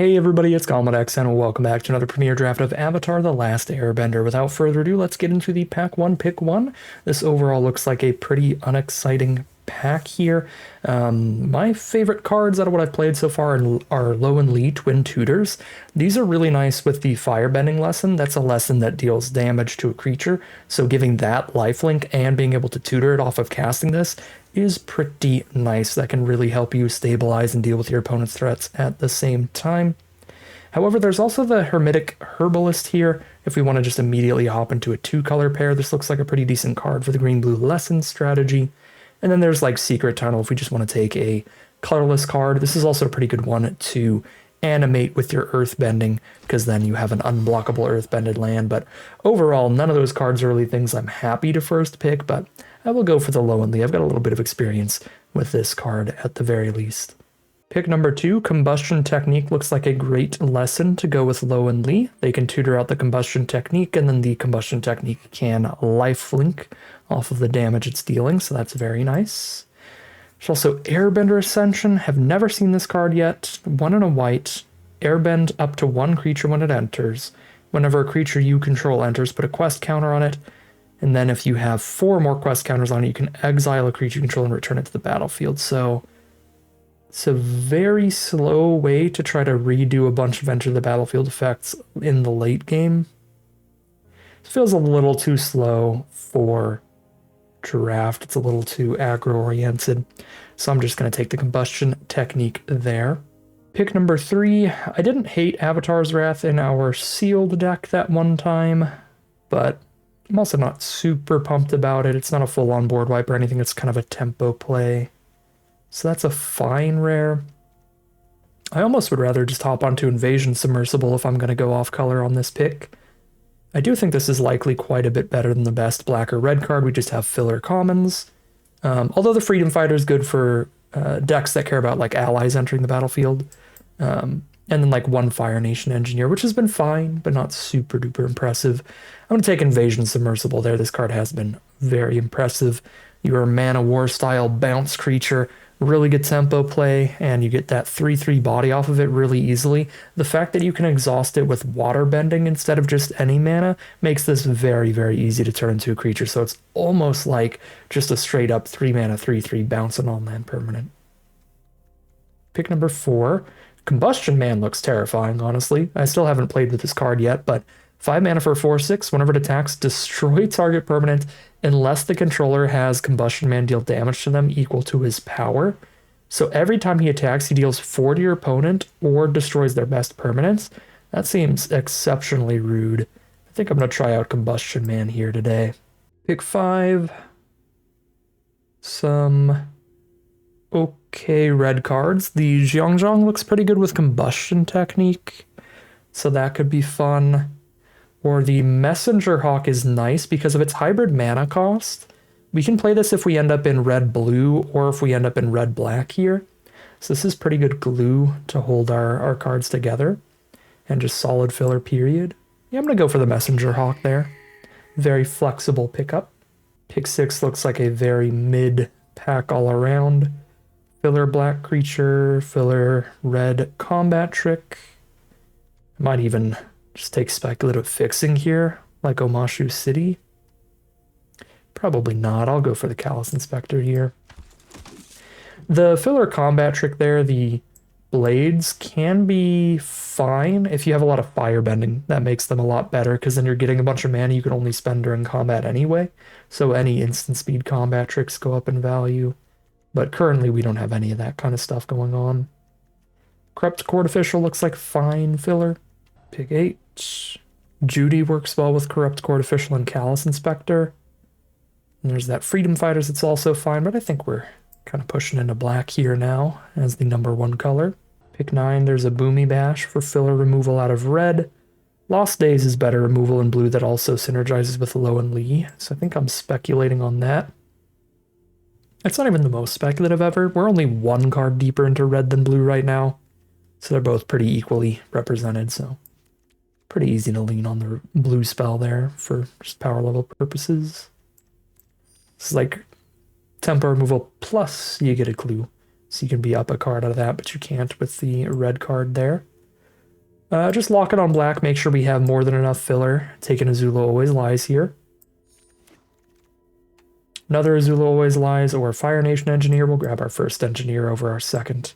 Hey everybody, it's Galmadex, and welcome back to another premiere draft of Avatar: The Last Airbender. Without further ado, let's get into the pack 1, pick 1. This overall looks like a pretty unexciting pack here. My favorite cards out of what I've played so far are Low and Lee Twin Tutors. These are really nice with the Firebending lesson. That's a lesson that deals damage to a creature, so giving that lifelink and being able to tutor it off of casting this is pretty nice. That can really help you stabilize and deal with your opponent's threats at the same time. However, there's also the Hermetic Herbalist here. If we want to just immediately hop into a 2-color pair, this looks like a pretty decent card for the green-blue lesson strategy. And then there's like Secret Tunnel if we just want to take a colorless card. This is also a pretty good one to animate with your Earthbending, because then you have an unblockable Earthbended land. But overall, none of those cards are really things I'm happy to first pick, but I will go for the Low and Lee. I've got a little bit of experience with this card at the very least. Pick number 2, Combustion Technique, looks like a great lesson to go with Low and Lee. They can tutor out the Combustion Technique, and then the Combustion Technique can lifelink off of the damage it's dealing, so that's very nice. There's also Airbender Ascension. Have never seen this card yet. 1 and a white. Airbend up to 1 creature when it enters. Whenever a creature you control enters, put a quest counter on it. And then if you have 4 more quest counters on it, you can exile a creature you control and return it to the battlefield. So it's a very slow way to try to redo a bunch of enter the battlefield effects in the late game. It feels a little too slow for draft. It's a little too aggro-oriented. So I'm just going to take the Combustion Technique there. Pick number 3. I didn't hate Avatar's Wrath in our sealed deck that one time, but I'm also not super pumped about it. It's not a full-on board wipe or anything. It's kind of a tempo play. So that's a fine rare. I almost would rather just hop onto Invasion Submersible if I'm going to go off color on this pick. I do think this is likely quite a bit better than the best black or red card. We just have filler commons. Although the Freedom Fighter is good for decks that care about like allies entering the battlefield. And then like 1 Fire Nation Engineer, which has been fine, but not super duper impressive. I'm going to take Invasion Submersible there. This card has been very impressive. You're a Mana War style bounce creature, really good tempo play, and you get that 3/3 body off of it really easily. The fact that you can exhaust it with Waterbending instead of just any mana makes this very, very easy to turn into a creature. So it's almost like just a straight up 3 mana 3/3 bounce and on land permanent. Pick number 4. Combustion Man looks terrifying, honestly. I still haven't played with this card yet, but 5 mana for 4/6. Whenever it attacks, destroy target permanent unless the controller has Combustion Man deal damage to them equal to his power. So every time he attacks, he deals 4 to your opponent or destroys their best permanents. That seems exceptionally rude. I think I'm going to try out Combustion Man here today. Pick 5. Some okay red cards. The Zhang looks pretty good with Combustion Technique, so that could be fun. Or the Messenger Hawk is nice because of its hybrid mana cost. We can play this if we end up in red-blue or if we end up in red-black here. So this is pretty good glue to hold our cards together. And just solid filler, period. Yeah, I'm going to go for the Messenger Hawk there. Very flexible pickup. Pick 6 looks like a very mid pack all around. Filler black creature, filler red combat trick. I might even just take speculative fixing here, like Omashu City. Probably not. I'll go for the Callous Inspector here. The filler combat trick there, the blades, can be fine if you have a lot of firebending. That makes them a lot better, because then you're getting a bunch of mana you can only spend during combat anyway. So any instant speed combat tricks go up in value. But currently we don't have any of that kind of stuff going on. Corrupt Court Official looks like fine filler. Pick 8. Judy works well with Corrupt Court Official and Callous Inspector. And there's that Freedom Fighters that's also fine, but I think we're kind of pushing into black here now as the number 1 color. Pick 9, there's a Boomy Bash for filler removal out of red. Lost Days is better removal in blue that also synergizes with Low and Lee, so I think I'm speculating on that. It's not even the most speculative ever. We're only 1 card deeper into red than blue right now, so they're both pretty equally represented, so pretty easy to lean on the blue spell there for just power level purposes. It's like tempo removal plus you get a clue. So you can be up a card out of that, but you can't with the red card there. Just lock it on black, make sure we have more than enough filler. Taking Azula Always Lies here. Another Azula Always Lies or Fire Nation Engineer. We'll grab our first Engineer over our second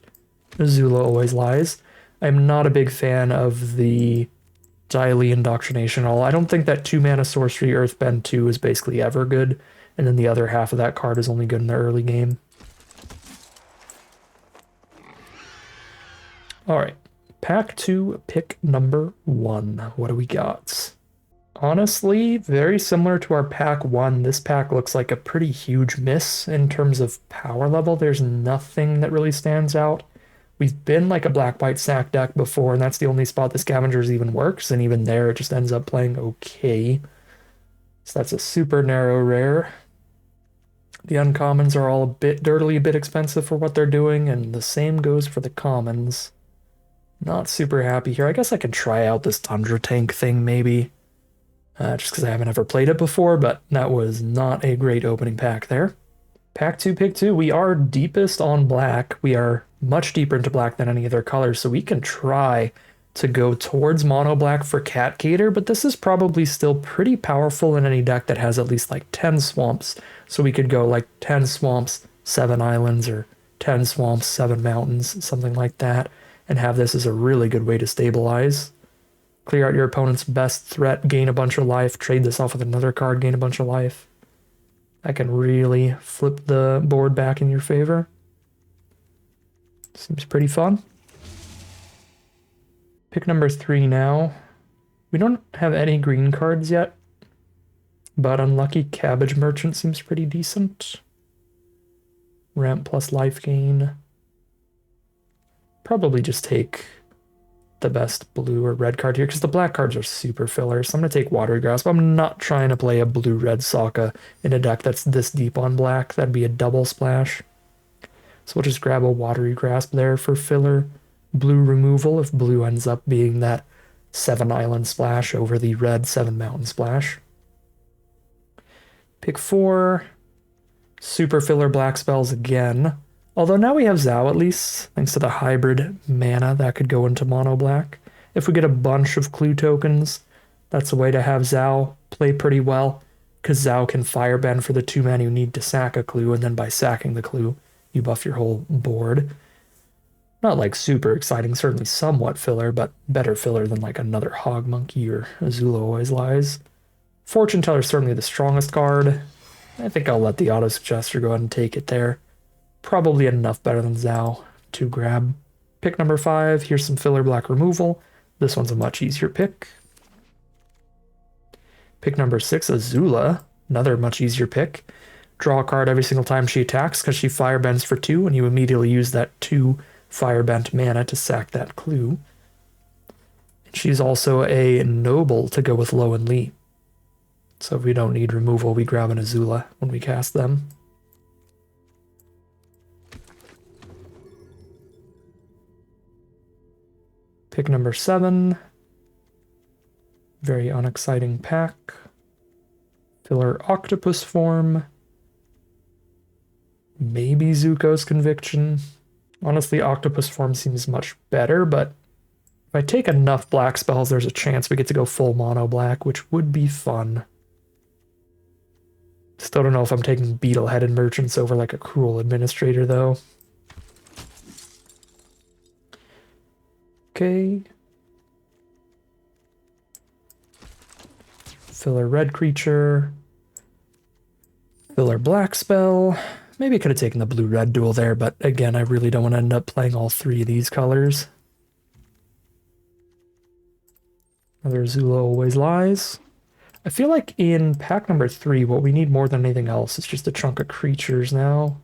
Azula Always Lies. I'm not a big fan of the Daily Indoctrination at all. I don't think that 2-mana sorcery Earthbend 2 is basically ever good, and then the other half of that card is only good in the early game. Alright, pack 2, pick number 1. What do we got? Honestly, very similar to our pack 1, this pack looks like a pretty huge miss in terms of power level. There's nothing that really stands out. We've been like a black-white sack deck before, and that's the only spot the Scavengers even works, and even there it just ends up playing okay. So that's a super narrow rare. The uncommons are all a bit dirtily, a bit expensive for what they're doing, and the same goes for the commons. Not super happy here. I guess I could try out this Tundra Tank thing, maybe. Just because I haven't ever played it before, but that was not a great opening pack there. Pack 2, pick 2. We are deepest on black. We are much deeper into black than any other color, so we can try to go towards mono black for Catcater, but this is probably still pretty powerful in any deck that has at least like 10 swamps. So we could go like 10 swamps, 7 islands, or 10 swamps, 7 mountains, something like that, and have this as a really good way to stabilize. Clear out your opponent's best threat, gain a bunch of life, trade this off with another card, gain a bunch of life. That can really flip the board back in your favor. Seems pretty fun. Pick number 3 now. We don't have any green cards yet, but Unlucky Cabbage Merchant seems pretty decent. Ramp plus life gain. Probably just take the best blue or red card here, because the black cards are super filler, so I'm going to take Watery Grasp. I'm not trying to play a blue-red Sokka in a deck that's this deep on black. That'd be a double splash. So we'll just grab a Watery Grasp there for filler. Blue removal if blue ends up being that 7 island splash over the red 7 mountain splash. Pick 4. Super filler black spells again. Although now we have Zao at least, thanks to the hybrid mana that could go into mono black. If we get a bunch of clue tokens, that's a way to have Zao play pretty well, because Zao can Firebend for the 2 mana you need to sack a clue, and then by sacking the clue, you buff your whole board. Not like super exciting, certainly somewhat filler, but better filler than like another Hog Monkey or Azula Always Lies. Fortune Teller is certainly the strongest card. I think I'll let the auto suggester go ahead and take it there. Probably enough better than Zao to grab. Pick number 5. Here's some filler black removal. This one's a much easier pick. Pick number 6, Azula. Another much easier pick. Draw a card every single time she attacks because she firebends for 2, and you immediately use that 2 firebent mana to sack that clue. She's also a noble to go with Lo and Lee. So if we don't need removal, we grab an Azula when we cast them. Pick number 7. Very unexciting pack. Filler octopus form. Maybe Zuko's Conviction. Honestly, octopus form seems much better, but if I take enough black spells, there's a chance we get to go full mono black, which would be fun. Still don't know if I'm taking beetle-headed merchants over like a cruel administrator, though. Okay. Filler red creature. Filler black spell. Maybe I could have taken the blue-red duel there, but again, I really don't want to end up playing all 3 of these colors. Another Azula Always Lies. I feel like in pack number 3, what we need more than anything else is just a chunk of creatures now.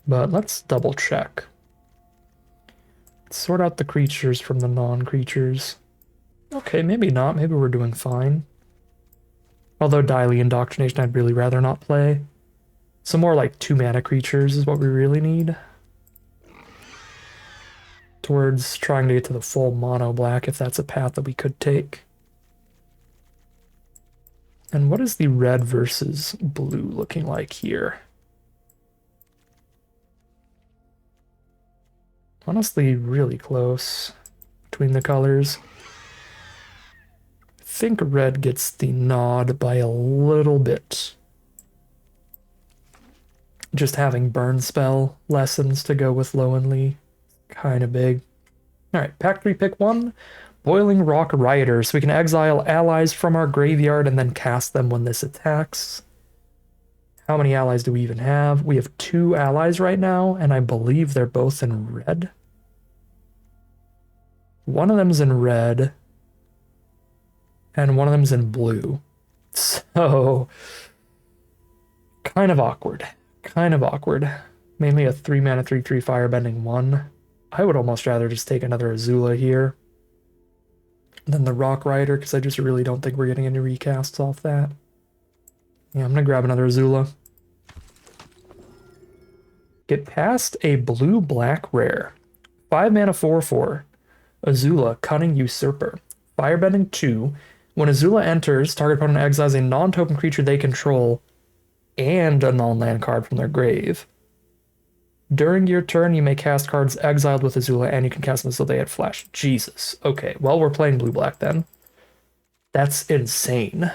But let's double check. Let's sort out the creatures from the non-creatures. Okay, maybe not. Maybe we're doing fine. Although Daily Indoctrination I'd really rather not play. Some more like 2 mana creatures is what we really need. Towards trying to get to the full mono black, if that's a path that we could take. And what is the red versus blue looking like here? Honestly, really close between the colors. I think red gets the nod by a little bit. Just having burn spell lessons to go with Lowenly, kind of big. All right, pack 3, pick 1. Boiling Rock Rider, so we can exile allies from our graveyard and then cast them when this attacks. How many allies do we even have? We have 2 allies right now, and I believe they're both in red. One of them's in red, and one of them's in blue. So, kind of awkward. Kind of awkward. Mainly a 3-mana 3/3 Firebending 1. I would almost rather just take another Azula here than the Rock Rider, because I just really don't think we're getting any recasts off that. Yeah, I'm going to grab another Azula. Get past a blue-black rare. 5-mana 4/4. Azula, Cunning Usurper. Firebending 2. When Azula enters, target opponent exiles a non-token creature they control and a non-land card from their grave. During your turn, you may cast cards exiled with Azula, and you can cast them so they had flash. Jesus. Okay, well, we're playing blue-black then. That's insane.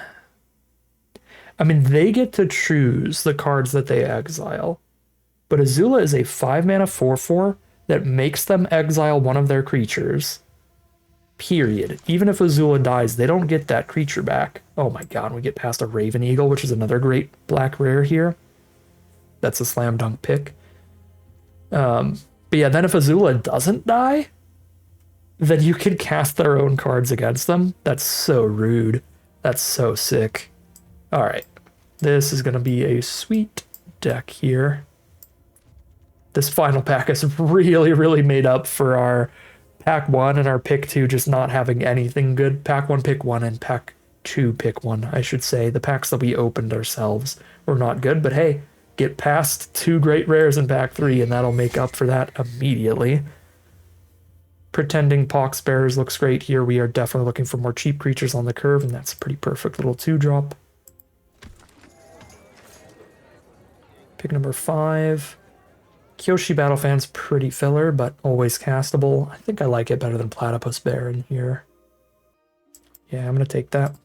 I mean, they get to choose the cards that they exile, but Azula is a 5-mana 4/4 that makes them exile one of their creatures. Period. Even if Azula dies, they don't get that creature back. Oh my god, we get past a Raven Eagle, which is another great black rare here. That's a slam dunk pick. But yeah, then if Azula doesn't die, then you can cast their own cards against them. That's so rude. That's so sick. Alright. This is going to be a sweet deck here. This final pack is really, really made up for our pack 1 and our pick 2 just not having anything good. Pack 1, pick 1, and pack 2, pick 1, I should say. The packs that we opened ourselves were not good, but hey, get past 2 great rares in pack 3 and that'll make up for that immediately. Pretending Poxbearers looks great here. We are definitely looking for more cheap creatures on the curve, and that's a pretty perfect little 2-drop. Pick number 5. Kyoshi Battlefan's pretty filler, but always castable. I think I like it better than Platypus Bear in here. Yeah, I'm going to take that.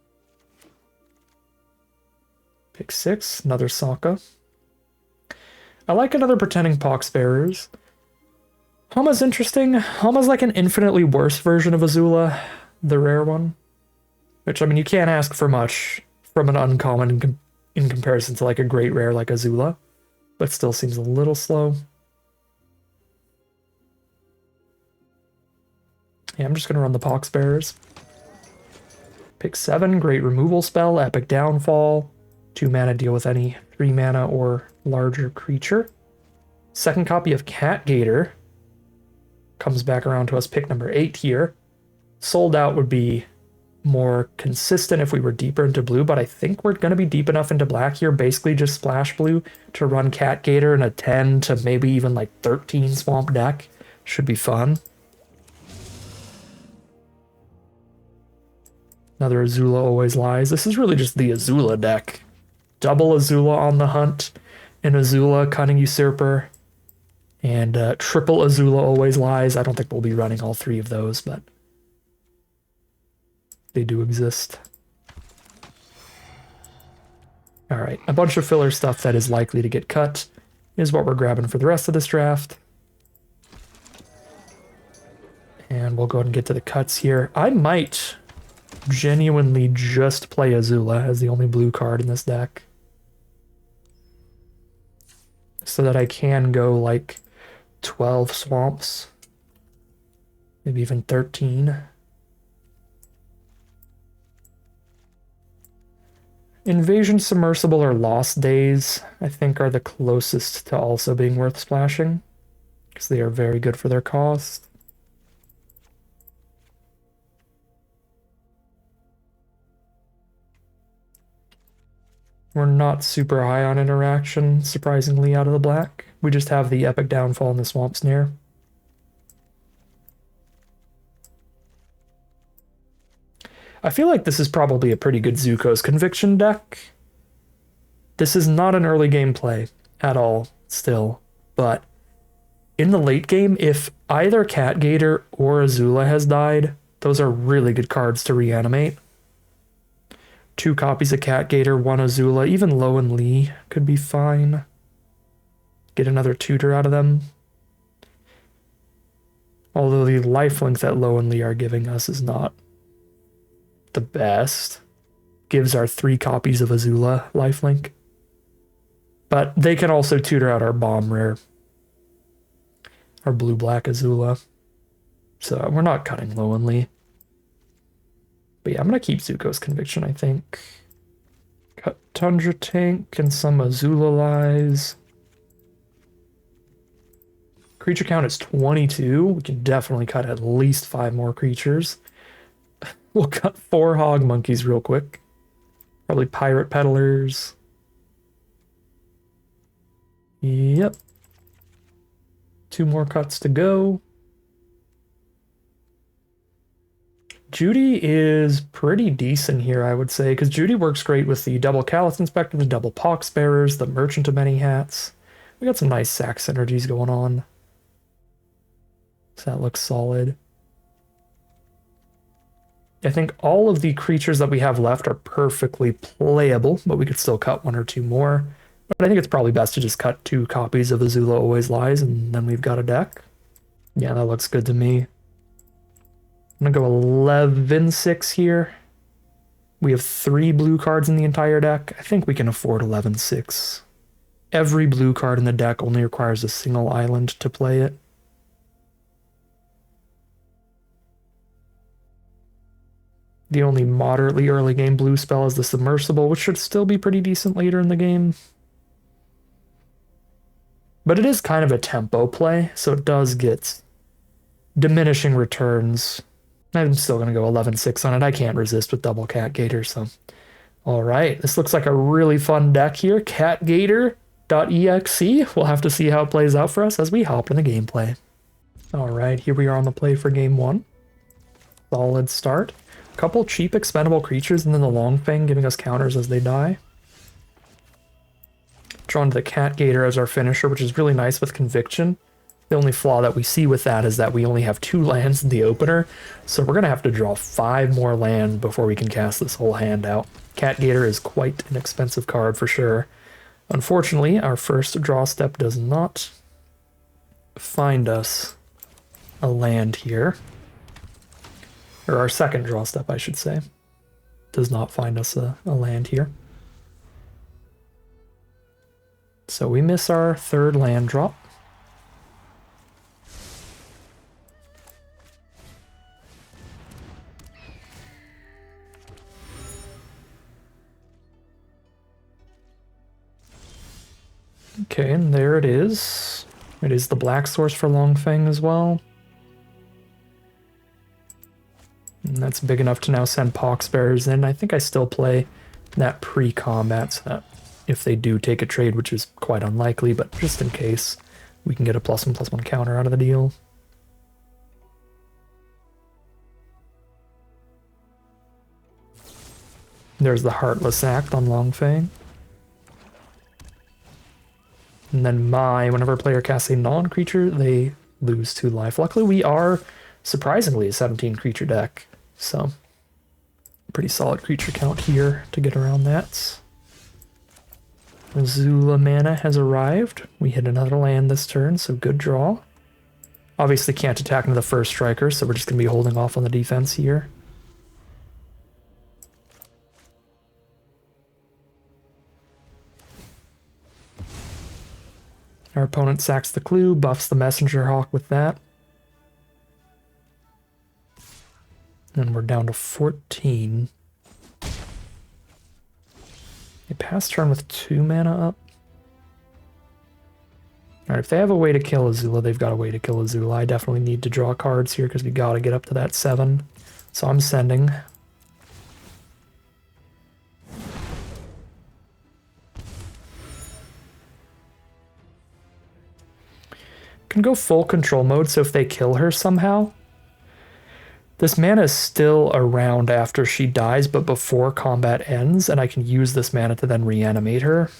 Pick 6, another Sokka. I like another Pretending Poxbearers. Hama's interesting. Hama's like an infinitely worse version of Azula, the rare one. Which, I mean, you can't ask for much from an uncommon in comparison to like a great rare like Azula, but still seems a little slow. Yeah, I'm just going to run the Poxbearers. Pick 7, great removal spell, Epic Downfall. 2 mana, deal with any 3 mana or larger creature. Second copy of Catgator comes back around to us, pick number 8 here. Sold Out would be more consistent if we were deeper into blue, but I think we're going to be deep enough into black here, basically just splash blue to run Catgator in a 10 to maybe even like 13 swamp deck. Should be fun. Another Azula Always Lies. This is really just the Azula deck. Double Azula on the hunt, an Azula Cunning Usurper, and triple Azula Always Lies. I don't think we'll be running all 3 of those, but they do exist. Alright, a bunch of filler stuff that is likely to get cut is what we're grabbing for the rest of this draft. And we'll go ahead and get to the cuts here. I might genuinely just play Azula as the only blue card in this deck, so that I can go like 12 swamps, maybe even 13. Invasion Submersible or Lost Days, I think, are the closest to also being worth splashing, because they are very good for their cost. We're not super high on interaction, surprisingly, out of the black. We just have the Epic Downfall and the Swamp Snare. I feel like this is probably a pretty good Zuko's Conviction deck. This is not an early game play at all, still, but in the late game, if either Cat Gator or Azula has died, those are really good cards to reanimate. 2 copies of Cat Gator, 1 Azula, even Lo and Lee could be fine. Get another tutor out of them. Although the lifelink that Lo and Lee are giving us is not the best. Gives our 3 copies of Azula lifelink. But they can also tutor out our bomb rare. Our blue-black Azula. So we're not cutting Lo and Lee. But yeah, I'm going to keep Zuko's Conviction, I think. Cut Tundra Tank and some Azula Lies. Creature count is 22. We can definitely cut at least 5 more creatures. We'll cut 4 Hog Monkeys real quick. Probably Pirate Peddlers. Yep. 2 more cuts to go. Judy is pretty decent here, I would say, because Judy works great with the double Callous Inspector, the double Pox Bearers, the Merchant of Many Hats. We got some nice sack synergies going on. So that looks solid. I think all of the creatures that we have left are perfectly playable, but we could still cut 1 or 2 more. But I think it's probably best to just cut 2 copies of Azula Always Lies, and then we've got a deck. Yeah, that looks good to me. I'm gonna go 11-6 here. We have 3 blue cards in the entire deck. I think we can afford 11-6. Every blue card in the deck only requires a single island to play it. The only moderately early game blue spell is the Submersible, which should still be pretty decent later in the game. But it is kind of a tempo play, so it does get diminishing returns. I'm still going to go 11-6 on it. I can't resist with double Cat Gator, so... Alright, this looks like a really fun deck here. CatGator.exe. We'll have to see how it plays out for us as we hop in the gameplay. Alright, here we are on the play for game 1. Solid start. Couple cheap expendable creatures and then the Longfang giving us counters as they die. Drawn to the Cat Gator as our finisher, which is really nice with Conviction. The only flaw that we see with that is that we only have 2 lands in the opener, so we're going to have to draw 5 more lands before we can cast this whole hand out. Cat Gator is quite an expensive card for sure. Unfortunately, our first draw step does not find us a land here. Or our second draw step, I should say. Does not find us a land here. So we miss our 3rd land drop. Okay, and there it is. It is the black source for Longfang as well. And that's big enough to now send Poxbearers in. I think I still play that pre-combat so that if they do take a trade, which is quite unlikely, but just in case, we can get a +1/+1 counter out of the deal. There's the Heartless Act on Longfang. And then whenever a player casts a non-creature, they lose 2 life. Luckily, we are surprisingly a 17 creature deck, so pretty solid creature count here to get around that. Azula mana has arrived. We hit another land this turn, so good draw. Obviously can't attack into the first striker, so we're just going to be holding off on the defense here. Our opponent sacks the clue, buffs the Messenger Hawk with that. And we're down to 14. They pass turn with 2 mana up. Alright, if they have a way to kill Azula, they've got a way to kill Azula. I definitely need to draw cards here because we gotta get up to that 7. So I'm sending. Can go full control mode, so if they kill her somehow, this mana is still around after she dies, but before combat ends, and I can use this mana to then reanimate her.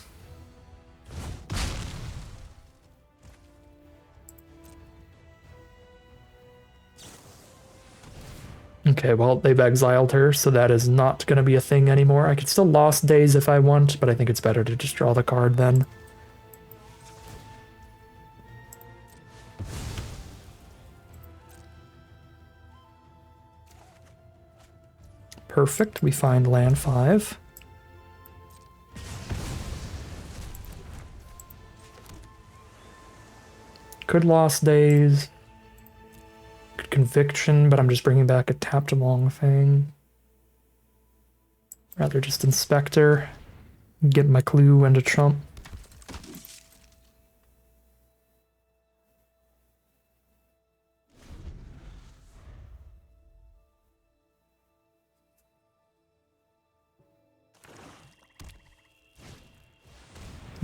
Okay, well, they've exiled her, so that is not going to be a thing anymore. I could still Lost Days if I want, but I think it's better to just draw the card then. Perfect, we find land 5. Could Lost Days. Could Conviction, but I'm just bringing back a tapped long thing. Rather just Inspector. Get my clue into Trump.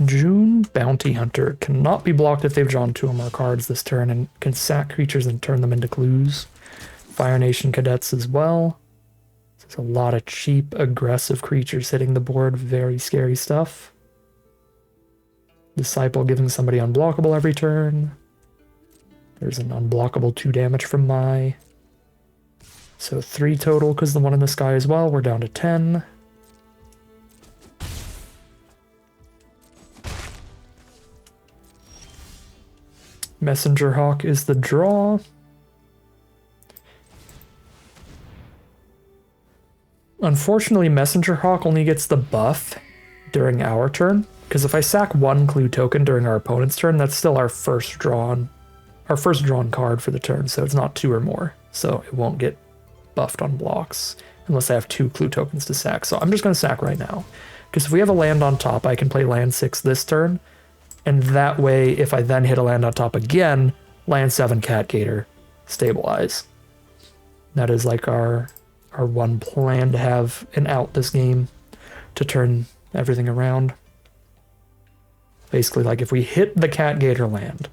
June Bounty Hunter cannot be blocked if they've drawn 2 or more cards this turn and can sack creatures and turn them into clues. Fire Nation Cadets as well. There's a lot of cheap, aggressive creatures hitting the board. Very scary stuff. Disciple giving somebody unblockable every turn. There's an unblockable 2 damage from Mai. So 3 total because the one in the sky as well. We're down to 10. Messenger Hawk is the draw. Unfortunately, Messenger Hawk only gets the buff during our turn, because if I sack 1 clue token during our opponent's turn, that's still our first drawn card for the turn, so it's not 2 or more. So it won't get buffed on blocks unless I have 2 clue tokens to sack. So I'm just going to sack right now, because if we have a land on top, I can play land 6 this turn. And that way, if I then hit a land on top again, land 7 Catgator, stabilize. That is like our one plan to have an out this game to turn everything around. Basically, like if we hit the Catgator land,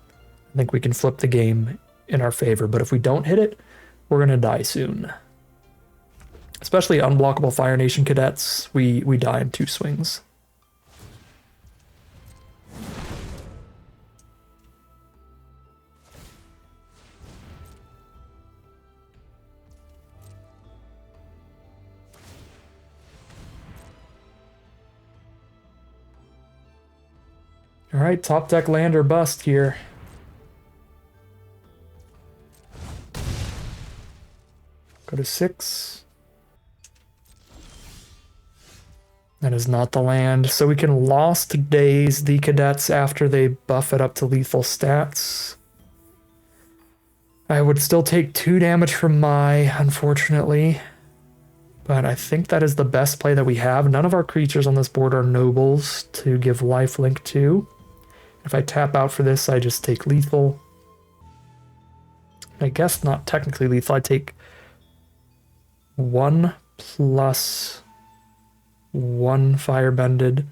I think we can flip the game in our favor. But if we don't hit it, we're going to die soon. Especially unblockable Fire Nation Cadets, we die in 2 swings. All right, top deck land or bust here. Go to 6. That is not the land. So we can Lost Days the Cadets after they buff it up to lethal stats. I would still take 2 damage from Mai, unfortunately. But I think that is the best play that we have. None of our creatures on this board are nobles to give lifelink to. If I tap out for this, I just take lethal. I guess not technically lethal. I take 1 plus 1 Firebended,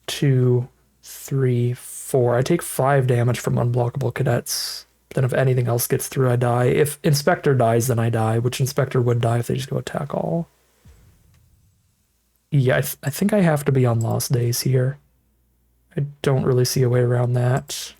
2, 3, 4. I take 5 damage from unblockable cadets. Then if anything else gets through, I die. If Inspector dies, then I die, which Inspector would die if they just go attack all. Yeah, I think I have to be on Lost Days here. I don't really see a way around that.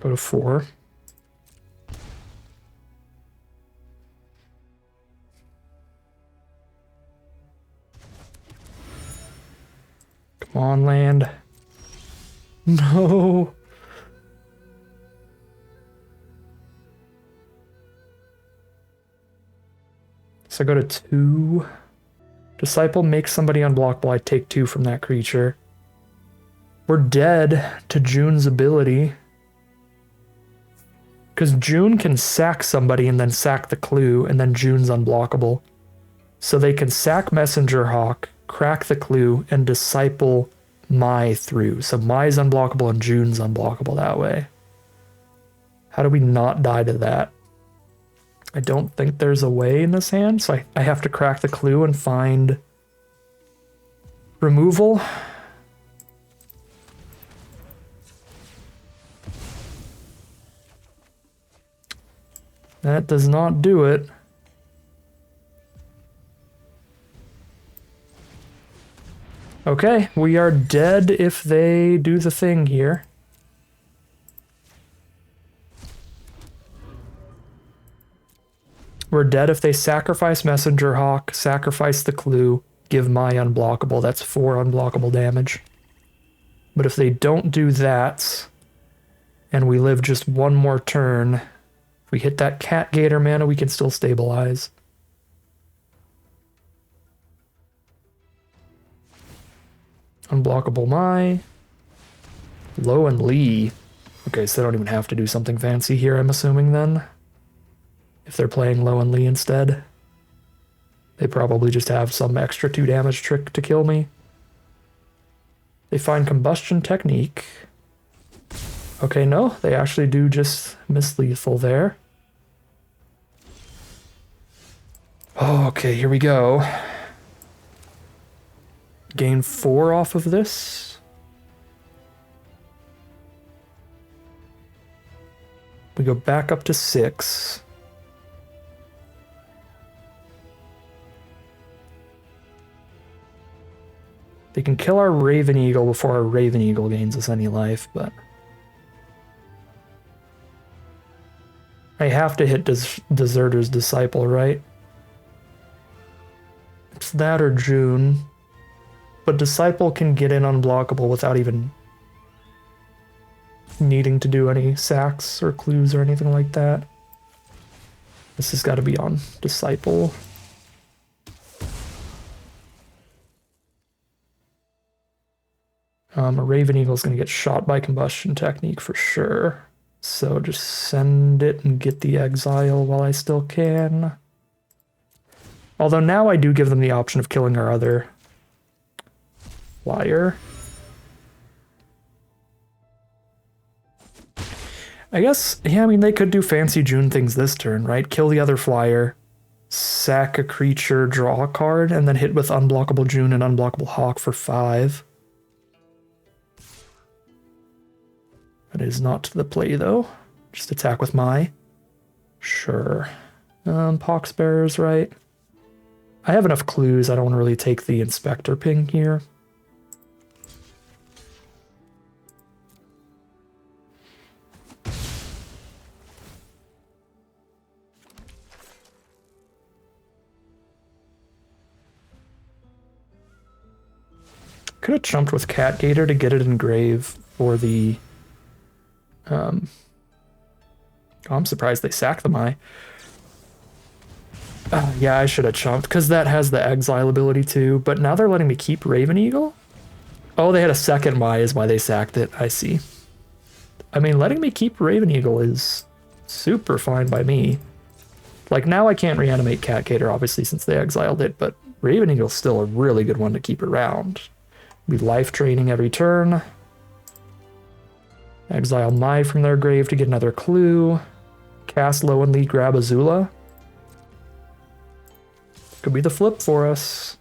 Go to 4. Come on, land. No. So I go to 2. Disciple makes somebody unblockable. I take 2 from that creature. We're dead to June's ability. Because June can sack somebody and then sack the clue, and then June's unblockable. So they can sack Messenger Hawk, crack the clue, and disciple Mai through. So Mai's unblockable and June's unblockable that way. How do we not die to that? I don't think there's a way in this hand, so I have to crack the clue and find removal. That does not do it. Okay, we are dead if they do the thing here. We're dead if they sacrifice Messenger Hawk, sacrifice the clue, give my unblockable. That's 4 unblockable damage. But if they don't do that, and we live just one more turn, if we hit that Cat Gator mana, we can still stabilize. Unblockable Mai. Lo and Lee. Okay, so they don't even have to do something fancy here, I'm assuming then. If they're playing Lo and Lee instead. They probably just have some extra 2 damage trick to kill me. They find Combustion Technique. Okay, no, they actually do just miss lethal there. Oh, okay, here we go. Gain 4 off of this. We go back up to 6. They can kill our Raven Eagle before our Raven Eagle gains us any life, but I have to hit Deserter's Disciple, right? It's that or June. But Disciple can get in unblockable without even needing to do any sacks or clues or anything like that. This has got to be on Disciple. A Raven Eagle's going to get shot by Combustion Technique for sure. So just send it and get the exile while I still can. Although now I do give them the option of killing our other flyer. I guess, yeah, I mean, they could do fancy June things this turn, right? Kill the other flyer, sack a creature, draw a card, and then hit with unblockable June and unblockable Hawk for 5. That is not the play, though. Just attack with Mai. Sure. Poxbearer's right. I have enough clues. I don't want to really take the Inspector ping here. Could have jumped with Cat Gator to get it in grave for the... Oh, I'm surprised they sacked the Mai. Yeah, I should have chumped, because that has the exile ability too, but now they're letting me keep Raven Eagle? Oh, they had a second Mai is why they sacked it, I see. I mean, letting me keep Raven Eagle is super fine by me. Like, now I can't reanimate Cat Gator, obviously, since they exiled it, but Raven Eagle's still a really good one to keep around. Be life draining every turn. Exile Mai from their grave to get another clue. Cast Lo and Lee, grab Azula. Could be the flip for us.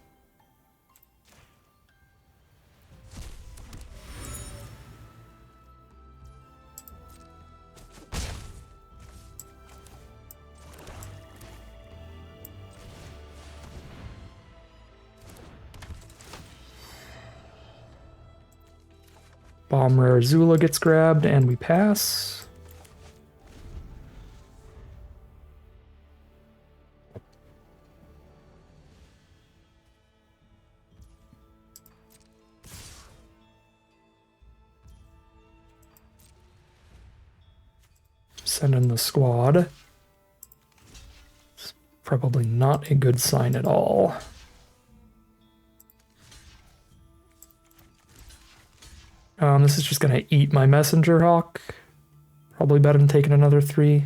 Bomb Rare Azula gets grabbed and we pass. Send in the squad. It's probably not a good sign at all. This is just going to eat my Messenger Hawk. Probably better than taking another 3.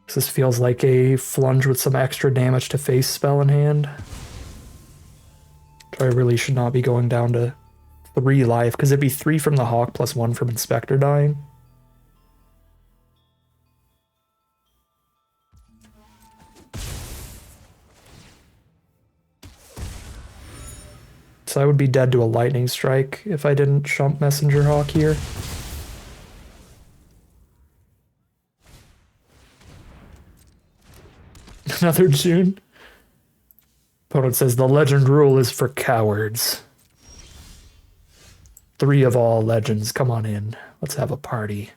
This This feels like a Flunge with some extra damage to face spell in hand. I really should not be going down to 3 life, because it'd be 3 from the Hawk plus 1 from Inspector dying. So I would be dead to a Lightning Strike if I didn't shump Messenger Hawk here. Another June. Opponent says the legend rule is for cowards. 3 of all legends, come on in. Let's have a party.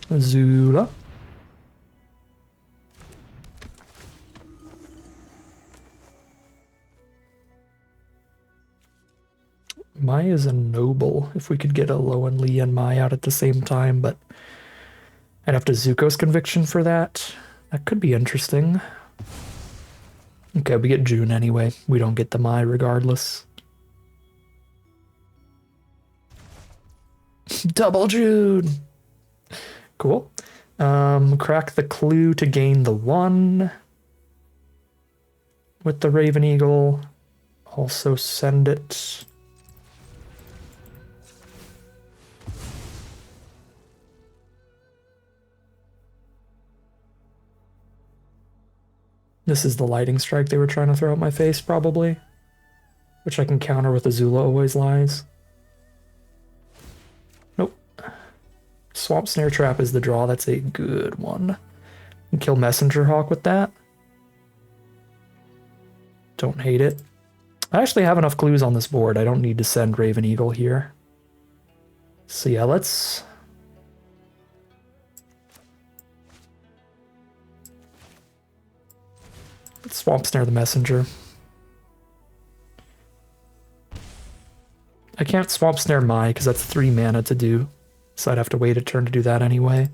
Azula. Mai is a noble if we could get a Lowen Lee and Mai out at the same time, but I'd have to Zuko's Conviction for that. That could be interesting. Okay, we get June anyway. We don't get the Mai regardless. Double June! Cool. Crack the clue to gain the 1 with the Raven Eagle. Also send it. This is the Lightning Strike they were trying to throw at my face, probably. Which I can counter with Azula Always Lies. Nope. Swamp Snare Trap is the draw. That's a good one. And kill Messenger Hawk with that. Don't hate it. I actually have enough clues on this board. I don't need to send Raven Eagle here. So yeah, let's Swamp Snare the Messenger. I can't Swamp Snare Mai because that's 3 mana to do, so I'd have to wait a turn to do that anyway.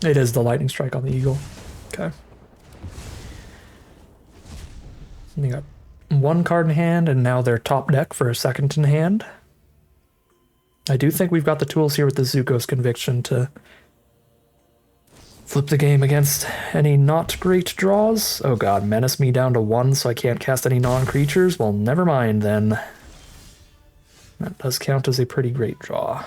It is the Lightning Strike on the Eagle. Okay. You got 1 card in hand, and now they're top deck for a 2nd in hand. I do think we've got the tools here with the Zuko's Conviction to flip the game against any not great draws. Oh god, menace me down to 1 so I can't cast any non-creatures? Well, never mind then. That does count as a pretty great draw.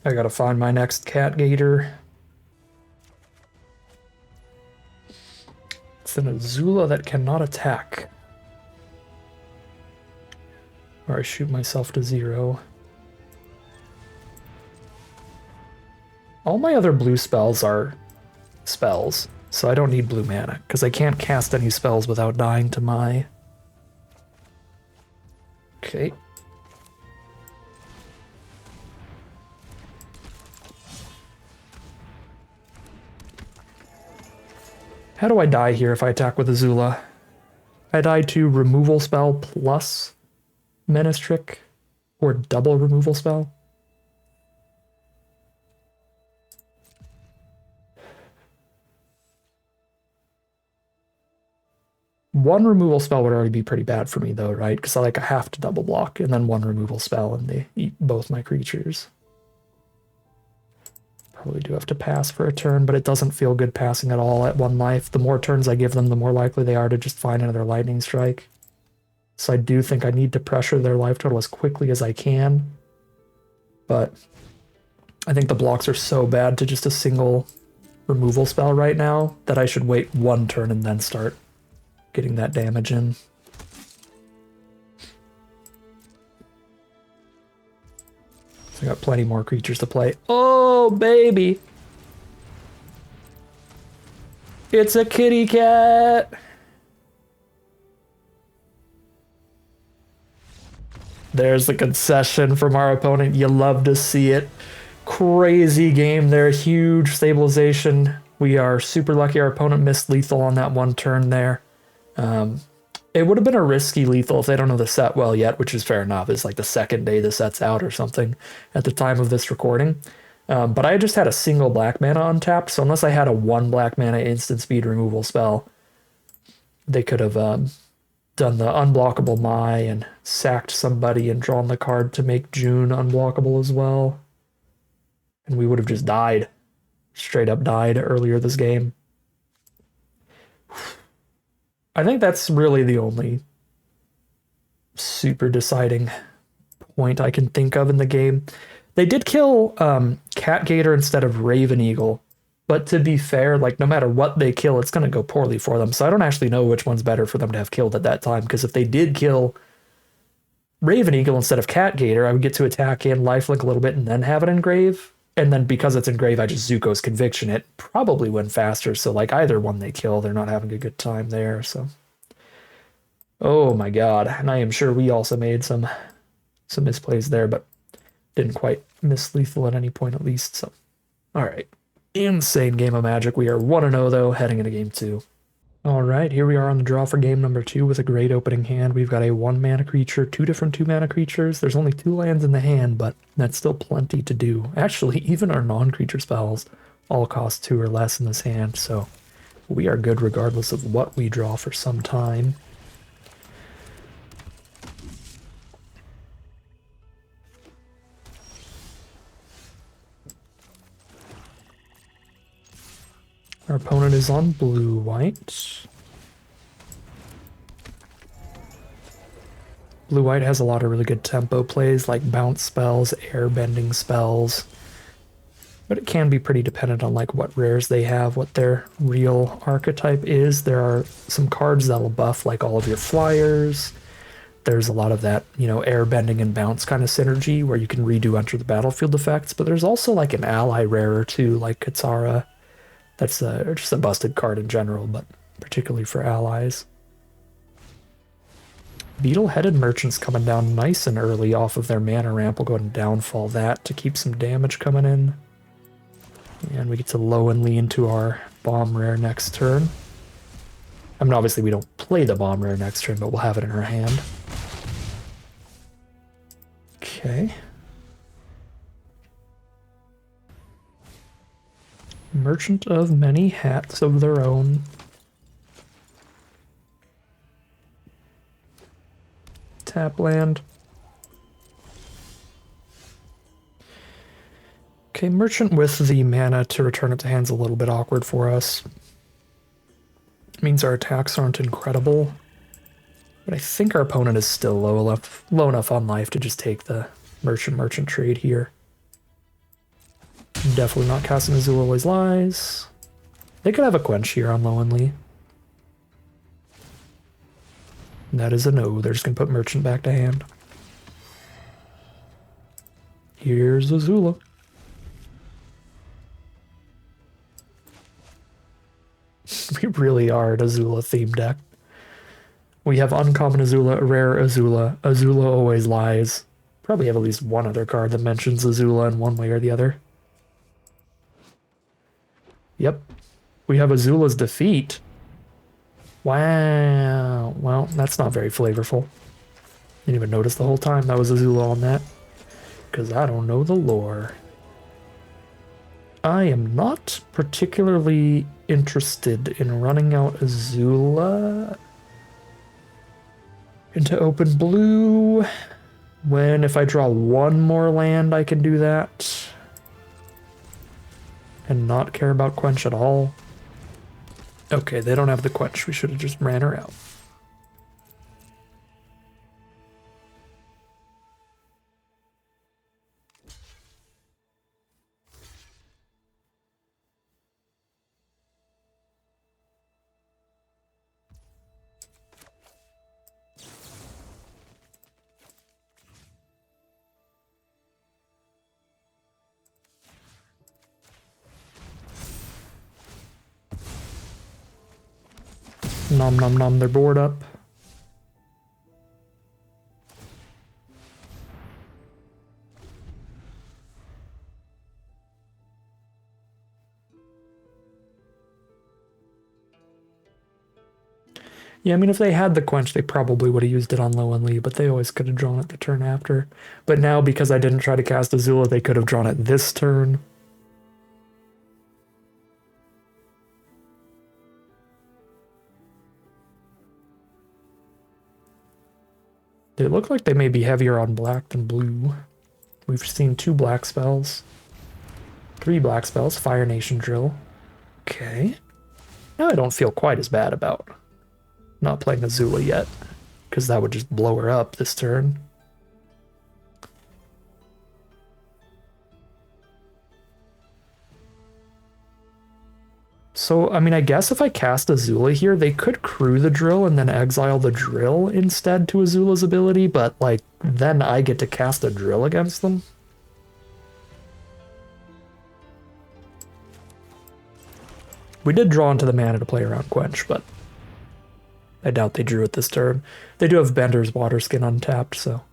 I gotta find my next Cat Gator. It's an Azula that cannot attack. Or I shoot myself to 0. All my other blue spells are spells, so I don't need blue mana, because I can't cast any spells without dying to my... Okay. How do I die here if I attack with Azula? I die to removal spell plus menace trick, or double removal spell. One removal spell would already be pretty bad for me though, right? Because I have to double block and then 1 removal spell and they eat both my creatures. Probably do have to pass for a turn, but it doesn't feel good passing at all at 1 life. The more turns I give them, the more likely they are to just find another Lightning Strike. So I do think I need to pressure their life total as quickly as I can. But I think the blocks are so bad to just a single removal spell right now that I should wait 1 turn and then start getting that damage in. I got plenty more creatures to play. Oh, baby! It's a kitty cat! There's the concession from our opponent. You love to see it. Crazy game there. Huge stabilization. We are super lucky our opponent missed lethal on that 1 turn there. It would have been a risky lethal if they don't know the set well yet, which is fair enough. It's like the second day the set's out or something at the time of this recording. But I just had a single black mana untapped, so unless I had a one black mana instant speed removal spell, they could have done the unblockable Mai and sacked somebody and drawn the card to make June unblockable as well. And we would have just died. Straight up died earlier this game. I think that's really the only super deciding point I can think of in the game. They did kill Cat Gator instead of Raven Eagle, but to be fair, like no matter what they kill, it's going to go poorly for them. So I don't actually know which one's better for them to have killed at that time, because if they did kill Raven Eagle instead of Cat Gator, I would get to attack and lifelink a little bit and then have it engrave. And then because it's engrave, I just Zuko's Conviction it. Probably win faster. So like either one they kill, they're not having a good time there. So, oh my god! And I am sure we also made some misplays there, but didn't quite miss lethal at any point at least. So, all right, insane game of Magic. We are 1-0 though, heading into game 2. All right, here we are on the draw for game number 2 with a great opening hand. We've got a 1-mana creature, 2 different 2-mana creatures. There's only 2 lands in the hand, but that's still plenty to do. Actually, even our non-creature spells all cost 2 or less in this hand, so we are good regardless of what we draw for some time. Our opponent is on blue-white. Blue-white has a lot of really good tempo plays, like bounce spells, airbending spells. But it can be pretty dependent on like what rares they have, what their real archetype is. There are some cards that'll buff like all of your flyers. There's a lot of that, you know, airbending and bounce kind of synergy where you can redo enter the battlefield effects. But there's also like an ally rare or two, like Katara. That's just a busted card in general, but particularly for allies. Beetle-headed merchants coming down nice and early off of their mana ramp. We'll go ahead and downfall that to keep some damage coming in. And we get to low and lean into our bomb rare next turn. I mean, obviously we don't play the bomb rare next turn, but we'll have it in our hand. Okay. Merchant of many hats of their own. Tap land. Okay, Merchant with the mana to return it to hand's a little bit awkward for us. It means our attacks aren't incredible. But I think our opponent is still low enough on life to just take the Merchant trade here. Definitely not casting Azula Always Lies. They could have a Quench here on low and Lee. That is a no. They're just going to put Merchant back to hand. Here's Azula. We really are an Azula theme deck. We have uncommon Azula, rare Azula, Azula Always Lies. Probably have at least one other card that mentions Azula in one way or the other. Yep. We have Azula's Defeat. Wow. Well, that's not very flavorful. Didn't even notice the whole time that was Azula on that. Because I don't know the lore. I am not particularly interested in running out Azula into open blue. When if I draw one more land, I can do that. And not care about Quench at all. Okay, they don't have the Quench. We should have just ran her out. Nom nom nom, they're bored up. Yeah, I mean, if they had the quench, they probably would have used it on Low and Lee, but they always could have drawn it the turn after. But now, because I didn't try to cast Azula, they could have drawn it this turn. They look like they may be heavier on black than blue. We've seen 2 black spells. 3 black spells, Fire Nation Drill. Okay. Now I don't feel quite as bad about not playing Azula yet, because that would just blow her up this turn. So, I mean, I guess if I cast Azula here, they could crew the drill and then exile the drill instead to Azula's ability, but, like, then I get to cast a drill against them. We did draw into the mana to play around Quench, but I doubt they drew it this turn. They do have Bender's Water Skin untapped, so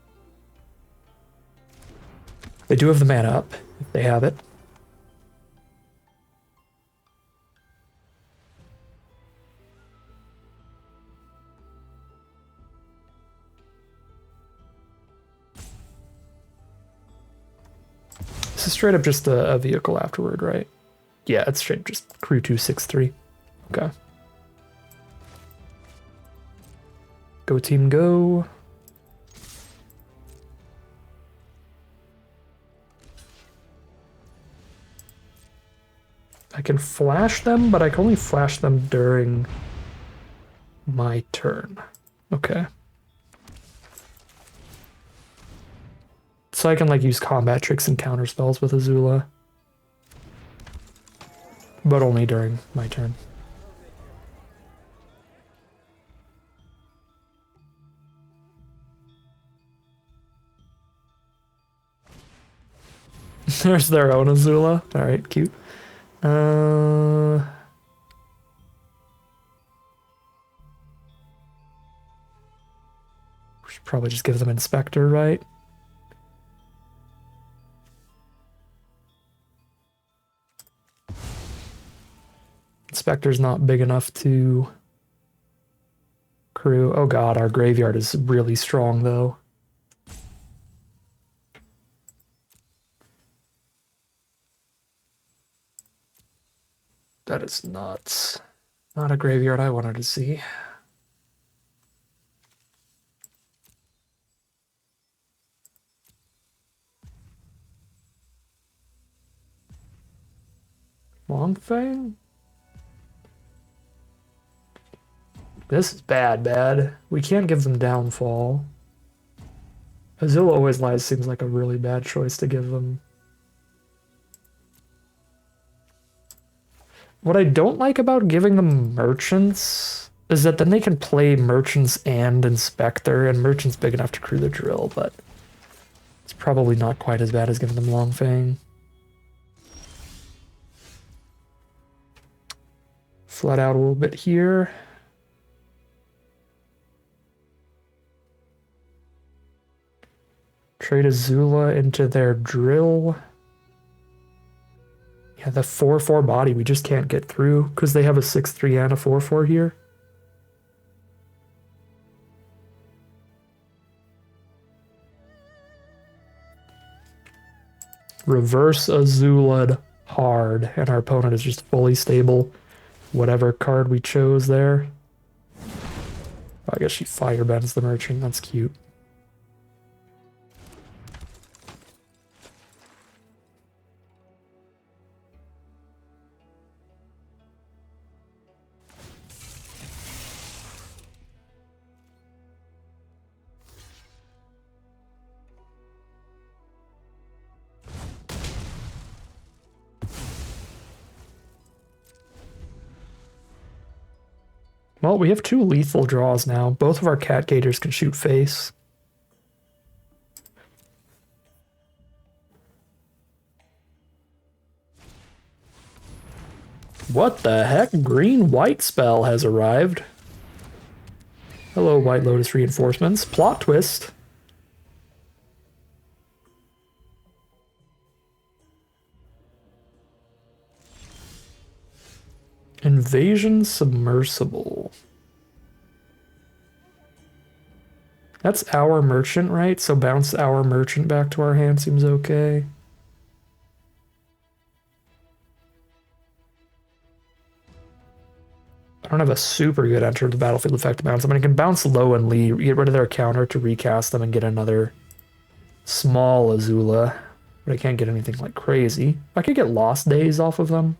they do have the mana up, if they have it. This is straight up just a vehicle afterward, right? Yeah, it's straight just crew 263. Okay. Go team go. I can flash them, but I can only flash them during my turn. Okay. So I can like use combat tricks and counter spells with Azula. But only during my turn. There's their own Azula. Alright, cute. We should probably just give them Inspector, right? Inspector's not big enough to crew. Oh god, our graveyard is really strong though. That is nuts. Not a graveyard I wanted to see. Longfang? This is bad. We can't give them Downfall. Azula Always Lies seems like a really bad choice to give them. What I don't like about giving them Merchants is that then they can play Merchants and Inspector, and Merchant's big enough to crew the drill, but it's probably not quite as bad as giving them Longfang. Flood out a little bit here. Trade Azula into their drill. Yeah, the 4/4 body we just can't get through because they have a 6/3 and a 4/4 here. Reverse Azula'd hard, and our opponent is just fully stable. Whatever card we chose there. I guess she firebends the merchant. That's cute. Well, we have 2 lethal draws now. Both of our cat gators can shoot face. What the heck? Green-white spell has arrived. Hello, White Lotus reinforcements. Plot twist. Invasion Submersible. That's our merchant, right? So bounce our merchant back to our hand seems okay. I don't have a super good enter the battlefield effect bounce. I mean, I can bounce low and lead, get rid of their counter to recast them and get another small Azula, but I can't get anything like crazy. I could get Lost Days off of them.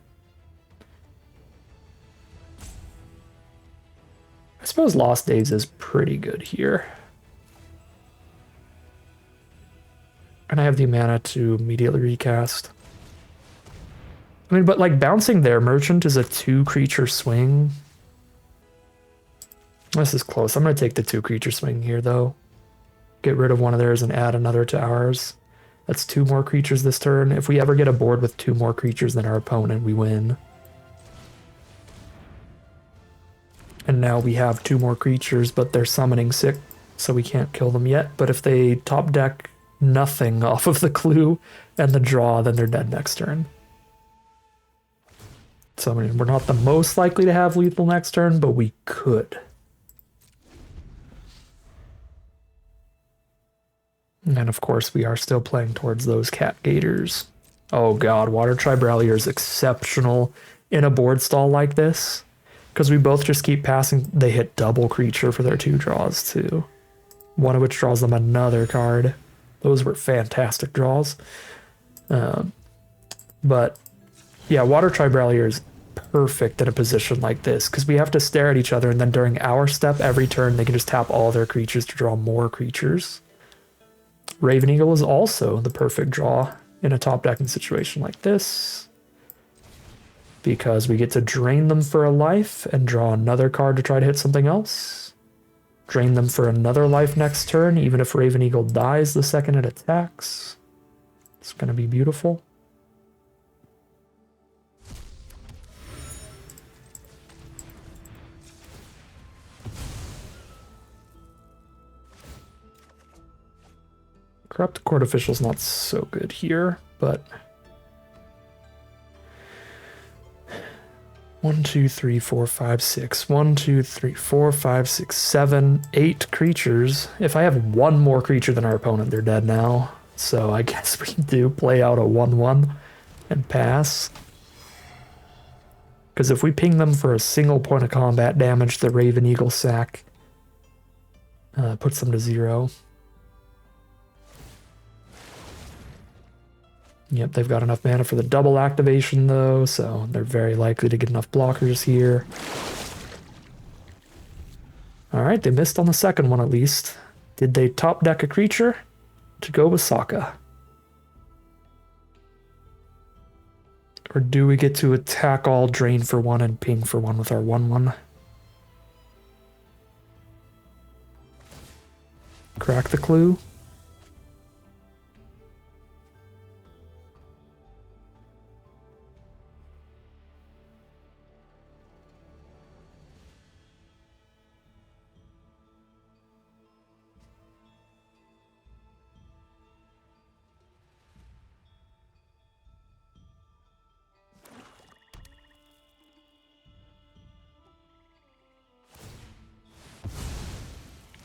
I suppose Lost Days is pretty good here. And I have the mana to immediately recast. I mean, but like bouncing their merchant is a 2-creature swing. This is close. I'm going to take the 2-creature swing here, though. Get rid of one of theirs and add another to ours. That's 2 more creatures this turn. If we ever get a board with 2 more creatures than our opponent, we win. And now we have 2 more creatures, but they're summoning sick, so we can't kill them yet. But if they top deck nothing off of the clue and the draw, then they're dead next turn. So, I mean, we're not the most likely to have lethal next turn, but we could. And of course, we are still playing towards those cat gators. Oh god, Water Tribralier is exceptional in a board stall like this. Because we both just keep passing. They hit double creature for their 2 draws, too. One of which draws them another card. Those were fantastic draws. But, yeah, Water Tribralier is perfect in a position like this. Because we have to stare at each other, and then during our step, every turn, they can just tap all their creatures to draw more creatures. Raven Eagle is also the perfect draw in a top decking situation like this. Because we get to drain them for a life and draw another card to try to hit something else. Drain them for another life next turn, even if Raven Eagle dies the second it attacks. It's going to be beautiful. Corrupt Court Official's not so good here, but... 1, 2, 3, 4, 5, 6. 1, 2, 3, 4, 5, 6, 7, 8 creatures. If I have 1 more creature than our opponent, they're dead now. So I guess we do play out a 1-1 and pass. Because if we ping them for a single point of combat damage, the Raven Eagle sack puts them to 0. Yep, they've got enough mana for the double activation, though, so they're very likely to get enough blockers here. Alright, they missed on the second one at least. Did they top deck a creature to go with Sokka? Or do we get to attack all, drain for 1, and ping for 1 with our 1-1? Crack the clue?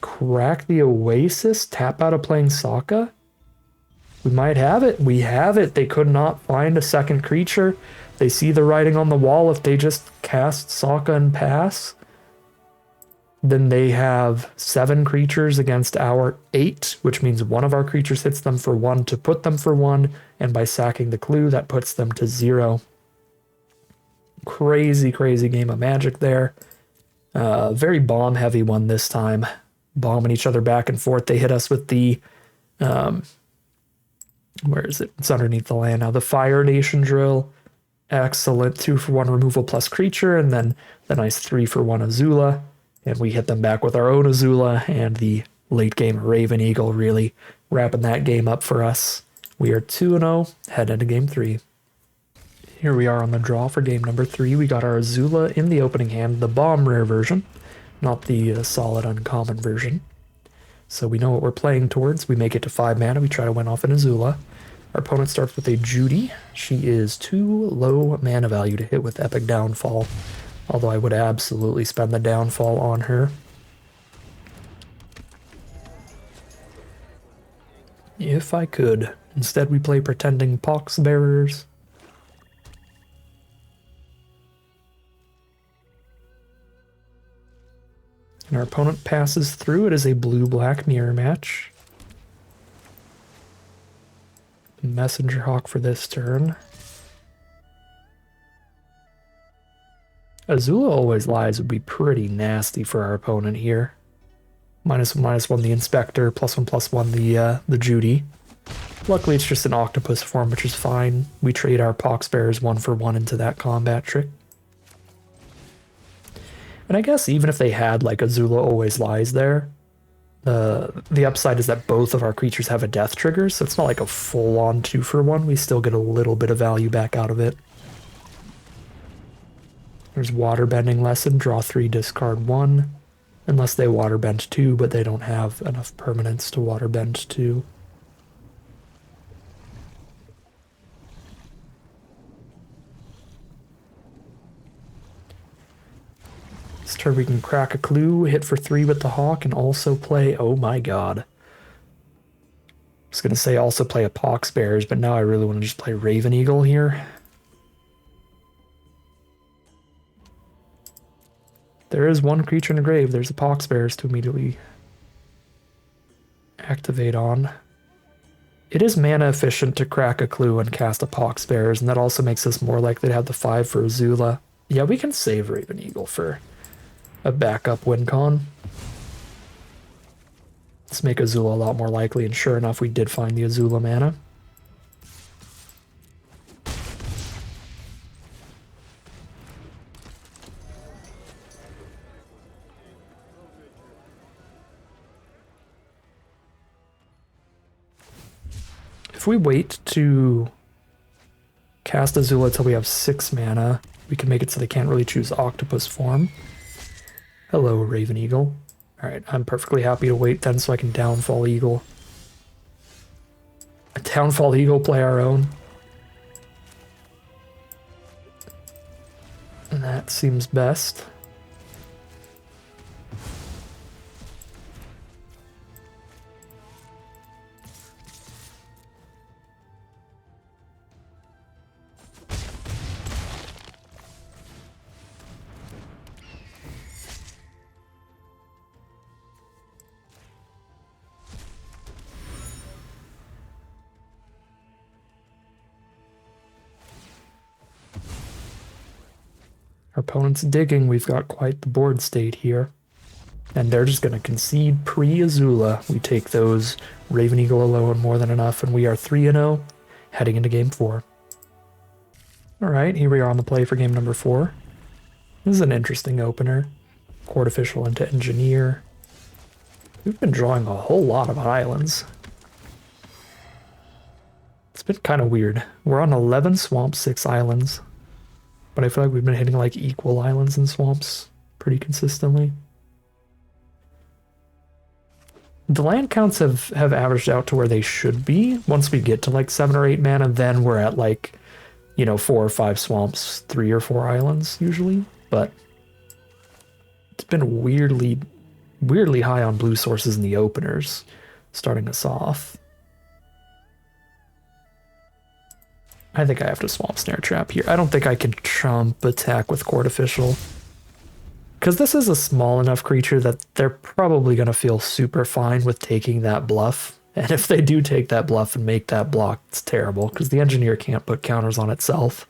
Crack the Oasis? Tap out of playing Sokka? We might have it. We have it. They could not find a second creature. They see the writing on the wall. If they just cast Sokka and pass, then they have 7 creatures against our 8, which means one of our creatures hits them for 1 to put them for 1, and by sacking the clue, that puts them to 0. Crazy, crazy game of Magic there. Very bomb-heavy one this time. Bombing each other back and forth. They hit us with the... where is it? It's underneath the land now. The Fire Nation Drill. Excellent. 2 for 1 removal plus creature, and then the nice 3 for 1 Azula. And we hit them back with our own Azula, and the late game Raven Eagle really wrapping that game up for us. We are 2-0, head into game 3. Here we are on the draw for game number 3. We got our Azula in the opening hand, the bomb rare version, not the solid uncommon version. So we know what we're playing towards. We make it to 5 mana. We try to win off an Azula. Our opponent starts with a Judy. She is too low mana value to hit with Epic Downfall, although I would absolutely spend the Downfall on her. If I could. Instead, we play Pretending Pox Bearers. And our opponent passes through. It is a blue-black mirror match. Messenger Hawk for this turn. Azula Always Lies would be pretty nasty for our opponent here. -1/-1 the Inspector, +1/+1 the Judy. Luckily it's just an octopus form, which is fine. We trade our Poxbearers 1-for-1 into that combat trick. And I guess even if they had like Azula Always Lies there, the upside is that both of our creatures have a death trigger, so it's not like a full-on 2-for-1. We still get a little bit of value back out of it. There's Waterbending Lesson, draw 3, discard 1. Unless they Waterbend 2, but they don't have enough permanents to Waterbend 2. This turn we can crack a clue, hit for 3 with the Hawk, and also play, oh my god. I was going to say also play a Pox Bears, but now I really want to just play Raven Eagle here. There is one creature in the grave. There's a Pox Bears to immediately activate on. It is mana efficient to crack a clue and cast a Pox Bears, and that also makes us more likely to have the 5 for Azula. Yeah, we can save Raven Eagle for a backup win con. Let's make Azula a lot more likely, and sure enough, we did find the Azula mana. If we wait to cast Azula until we have 6 mana, we can make it so they can't really choose Octopus form. Hello, Raven Eagle. Alright, I'm perfectly happy to wait then so I can Downfall Eagle. A Downfall Eagle, play our own. And that seems best. Our opponent's digging. We've got quite the board state here. And they're just going to concede pre-Azula. We take those. Raven Eagle alone more than enough, and we are 3-0 heading into game 4. Alright, here we are on the play for game number 4. This is an interesting opener. Court Official into Engineer. We've been drawing a whole lot of islands. It's been kind of weird. We're on 11 swamps, 6 islands. But I feel like we've been hitting like equal islands and swamps pretty consistently. The land counts have averaged out to where they should be. Once we get to like 7 or 8 mana, then we're at like, you know, 4 or 5 swamps, 3 or 4 islands usually. But it's been weirdly high on blue sources in the openers, starting us off. I think I have to Swamp Snare Trap here. I don't think I can Trump attack with Court Official. Because this is a small enough creature that they're probably going to feel super fine with taking that bluff. And if they do take that bluff and make that block, it's terrible. Because the Engineer can't put counters on itself.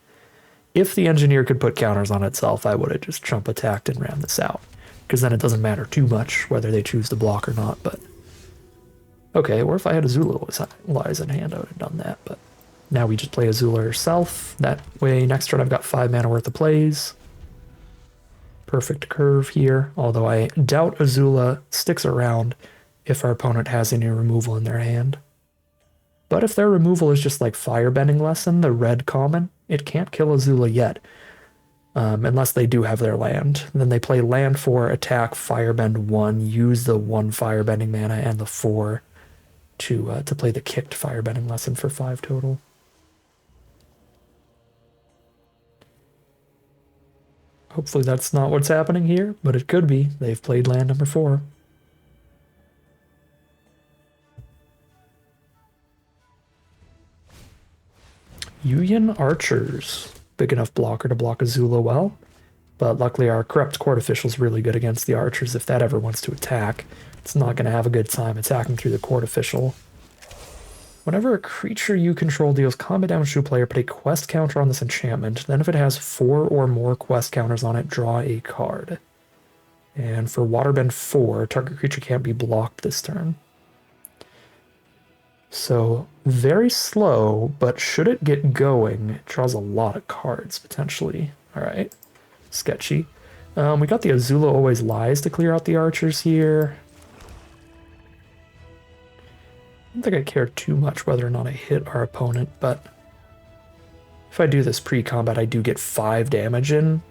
If the Engineer could put counters on itself, I would have just Trump attacked and ran this out. Because then it doesn't matter too much whether they choose to block or not. But okay, or if I had Azula Lies in hand, I would have done that. But now we just play Azula herself. That way, next turn I've got 5 mana worth of plays. Perfect curve here, although I doubt Azula sticks around if our opponent has any removal in their hand. But if their removal is just like Firebending Lesson, the red common, it can't kill Azula yet. Unless they do have their land. Then they play land 4, attack, Firebend 1, use the 1 Firebending mana and the 4 to play the kicked Firebending Lesson for 5 total. Hopefully that's not what's happening here, but it could be. They've played land number 4. Yuyan Archers. Big enough blocker to block Azula well. But luckily our Corrupt Court Official is really good against the Archers. If that ever wants to attack, it's not going to have a good time attacking through the Court Official. Whenever a creature you control deals combat damage to a player, put a quest counter on this enchantment. Then if it has 4 or more quest counters on it, draw a card. And for Waterbend 4, target creature can't be blocked this turn. So, very slow, but should it get going, it draws a lot of cards, potentially. Alright, sketchy. We got the Azula Always Lies to clear out the Archers here. I don't think I care too much whether or not I hit our opponent, but if I do this pre-combat, I do get 5 damage in.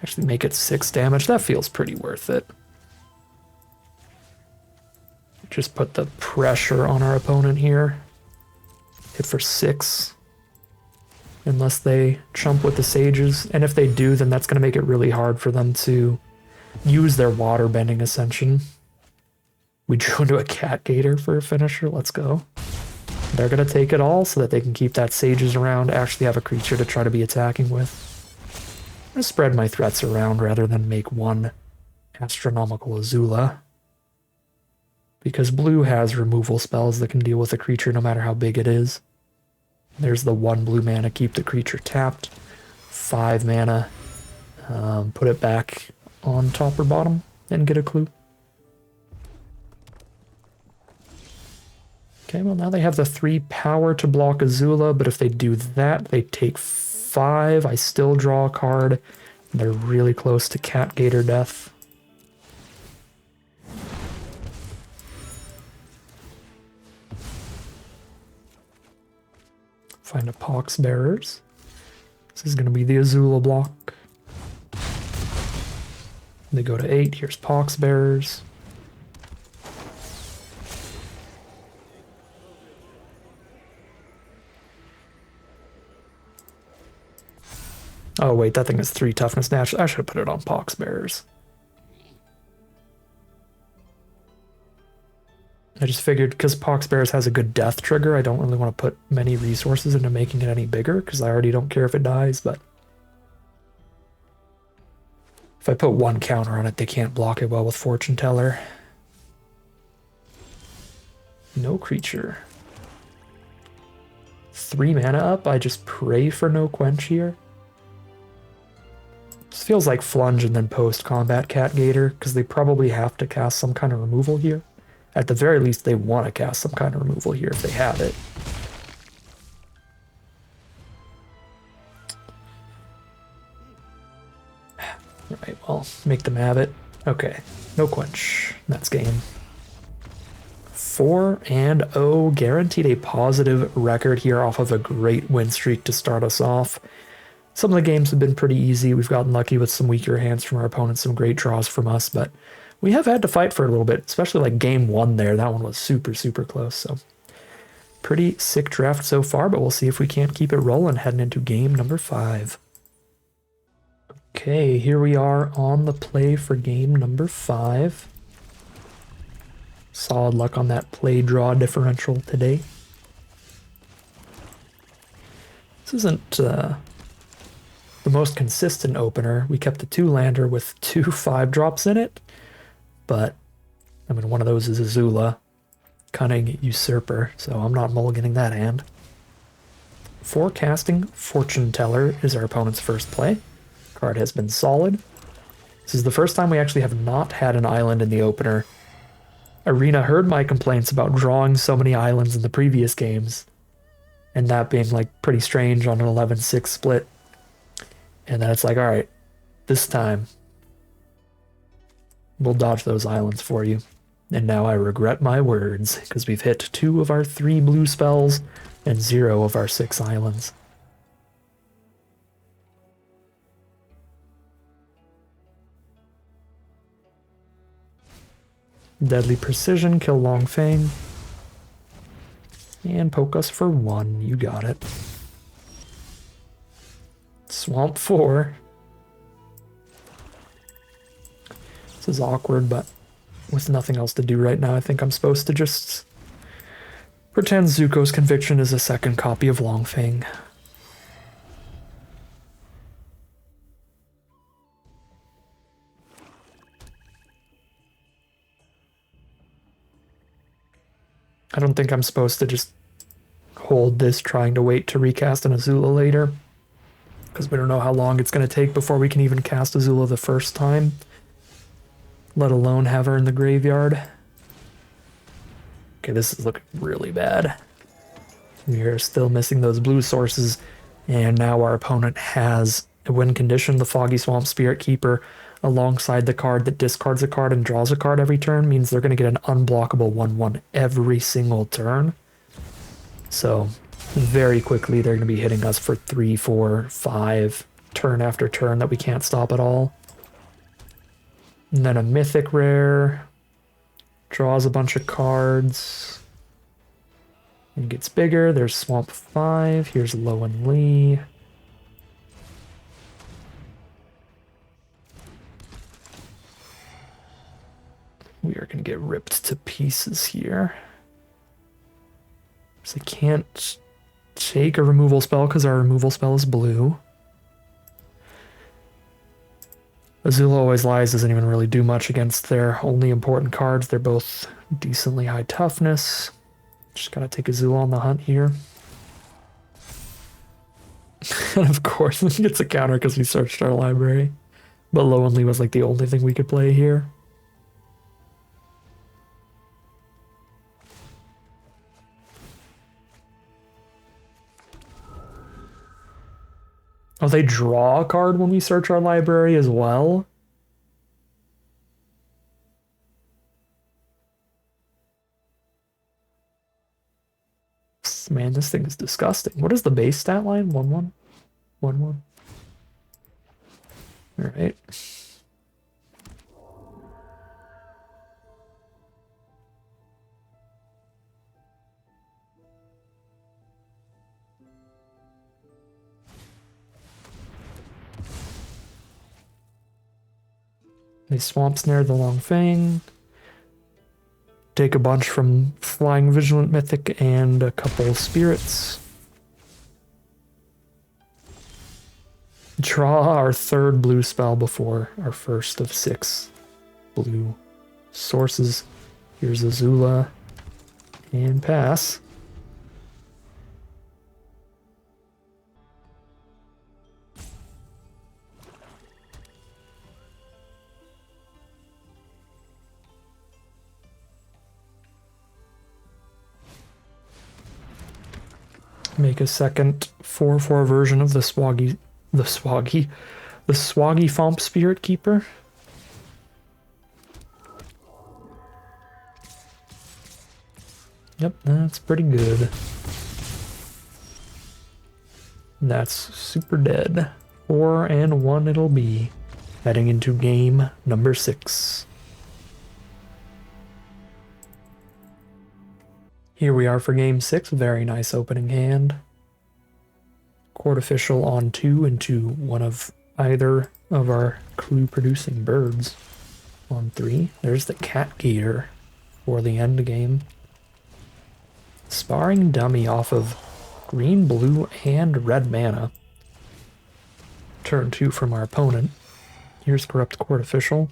Actually make it 6 damage. That feels pretty worth it. Just put the pressure on our opponent here. Hit for 6. Unless they chump with the Sages. And if they do, then that's going to make it really hard for them to use their Waterbending Ascension. We drew into a Cat Gator for a finisher. Let's go. They're going to take it all so that they can keep that Sages around, actually have a creature to try to be attacking with. I'm going to spread my threats around rather than make one astronomical Azula. Because blue has removal spells that can deal with a creature no matter how big it is. There's the 1 blue mana, keep the creature tapped. 5 mana, put it back on top or bottom and get a clue. Okay, well now they have the 3 power to block Azula, but if they do that, they take 5. I still draw a card. They're really close to Cat Gator death. Find a Pox Bearers. This is going to be the Azula block. They go to 8. Here's Pox Bearers. Oh wait, that thing is 3 toughness natural. I should have put it on Pox Bearers. I just figured because Pox Bearers has a good death trigger, I don't really want to put many resources into making it any bigger, because I already don't care if it dies, but if I put 1 counter on it, they can't block it well with Fortune Teller. No creature. 3 mana up, I just pray for no quench here. This feels like Flunge and then post-combat Cat Gator, because they probably have to cast some kind of removal here. At the very least, they want to cast some kind of removal here if they have it. Right, well, make them have it. Okay, no quench. That's game. 4-0, guaranteed a positive record here off of a great win streak to start us off. Some of the games have been pretty easy. We've gotten lucky with some weaker hands from our opponents, some great draws from us, but we have had to fight for a little bit, especially like game 1 there. That one was super, super close, so pretty sick draft so far, but we'll see if we can't keep it rolling heading into game number 5. Okay, here we are on the play for game number 5. Solid luck on that play-draw differential today. This isn't the most consistent opener. We kept the 2-lander with 2 5-drops in it, but I mean, one of those is Azula, Cunning Usurper, so I'm not mulliganing that hand. Forecasting Fortune Teller is our opponent's first play. Card has been solid. This is the first time we actually have not had an island in the opener. Arena heard my complaints about drawing so many islands in the previous games, and that being like pretty strange on an 11-6 split. And then it's like, alright, this time we'll dodge those islands for you. And now I regret my words, because we've hit 2 of our 3 blue spells and 0 of our 6 islands. Deadly Precision, kill Long Fang. And poke us for 1, you got it. Swamp 4. This is awkward, but with nothing else to do right now, I think I'm supposed to just pretend Zuko's Conviction is a second copy of Longfang. I don't think I'm supposed to just hold this trying to wait to recast an Azula later, because we don't know how long it's going to take before we can even cast Azula the first time, let alone have her in the graveyard. Okay, this is looking really bad. We are still missing those blue sources, and now our opponent has a win condition. The Foggy Swamp Spirit Keeper alongside the card that discards a card and draws a card every turn means they're going to get an unblockable 1/1 every single turn. So very quickly they're going to be hitting us for 3, 4, 5 turn after turn that we can't stop at all. And then a mythic rare draws a bunch of cards and gets bigger. There's Swamp 5. Here's Lowen Lee. We are going to get ripped to pieces here. So I can't take a removal spell because our removal spell is blue. Azula Always Lies doesn't even really do much against their only important cards. They're both decently high toughness. Just gotta take Azula on the hunt here. And of course, it gets a counter because we searched our library. But Lowen Lee was like the only thing we could play here. Oh, they draw a card when we search our library as well? Man, this thing is disgusting. What is the base stat line? 1/1? 1/1? Alright. They Swamp Snare the Longfang. Take a bunch from Flying Vigilant Mythic and a couple spirits. Draw our third blue spell before our first of 6 blue sources. Here's Azula. And pass. Make a second 4/4 version of the Swaggy Fomp Spirit Keeper. Yep, that's pretty good. That's super dead. 4-1 it'll be, heading into game number 6. Here we are for game 6, very nice opening hand. Court Official on 2 into one of either of our clue-producing birds. On 3, there's the Cat Gator for the end game. Sparring Dummy off of green, blue, and red mana. Turn 2 from our opponent. Here's Corrupt Court Official.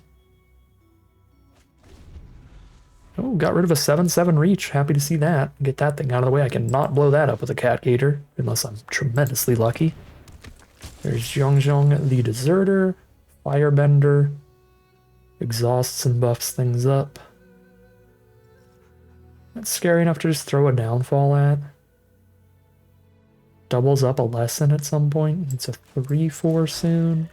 Oh, got rid of a 7/7 reach. Happy to see that. Get that thing out of the way. I cannot blow that up with a Cat Gator, unless I'm tremendously lucky. There's Zhong the Deserter, Firebender, exhausts and buffs things up. That's scary enough to just throw a downfall at. Doubles up a lesson at some point. It's a 3/4 soon.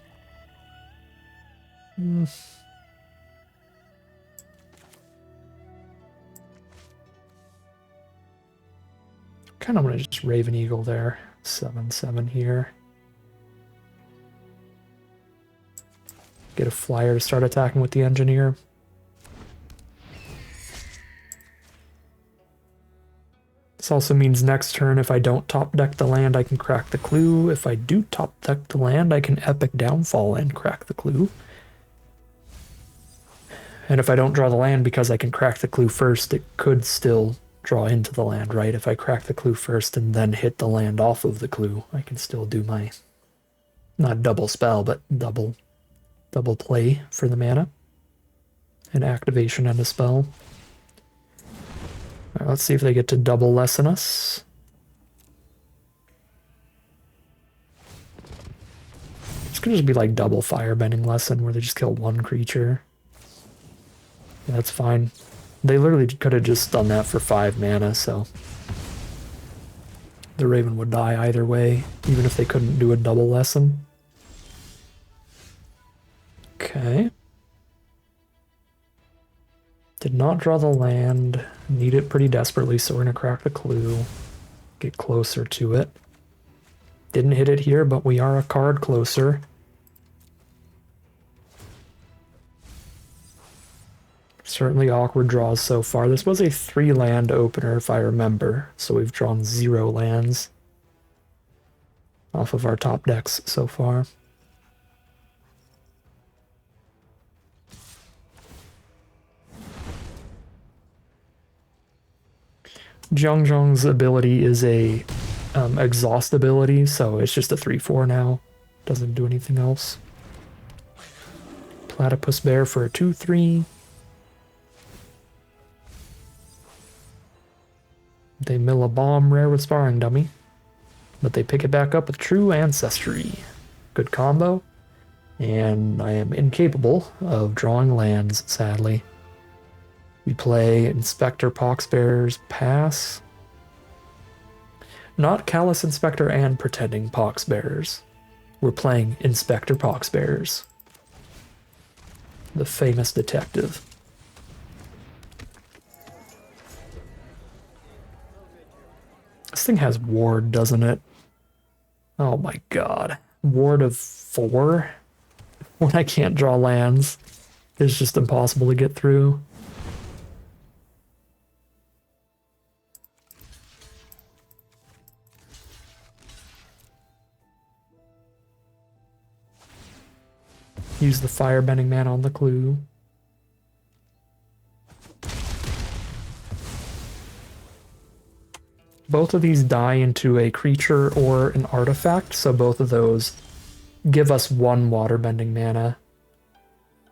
Kind of want to just Raven Eagle there. 7/7 here. Get a flyer to start attacking with the Engineer. This also means next turn, if I don't top deck the land, I can crack the clue. If I do top deck the land, I can Epic Downfall and crack the clue. And if I don't draw the land because I can crack the clue first, it could still draw into the land, right? If I crack the clue first and then hit the land off of the clue, I can still do my, not double spell, but double play for the mana. An activation and a spell. All right, let's see if they get to double lessen us. It's gonna just be like double firebending lesson where they just kill one creature. Yeah, that's fine. They literally could have just done that for 5 mana, so the Raven would die either way, even if they couldn't do a double lesson. Okay. Did not draw the land. Need it pretty desperately, so we're gonna crack the clue. Get closer to it. Didn't hit it here, but we are a card closer. Certainly awkward draws so far. This was a 3-land opener, if I remember, so we've drawn 0 lands off of our top decks so far. Zhongzhong's ability is a exhaust ability, so it's just a 3/4 now. Doesn't do anything else. Platypus Bear for a 2/3. They mill a bomb rare with Sparring Dummy, but they pick it back up with True Ancestry. Good combo, and I am incapable of drawing lands, sadly. We play Inspector Poxbearers, pass. Not Callous Inspector and Pretending Poxbearers. We're playing Inspector Poxbearers, the famous detective. This thing has ward, doesn't it? Oh my god. Ward of 4? When I can't draw lands, it's just impossible to get through. Use the Firebending mana on the clue. Both of these die into a creature or an artifact, so both of those give us 1 Waterbending mana.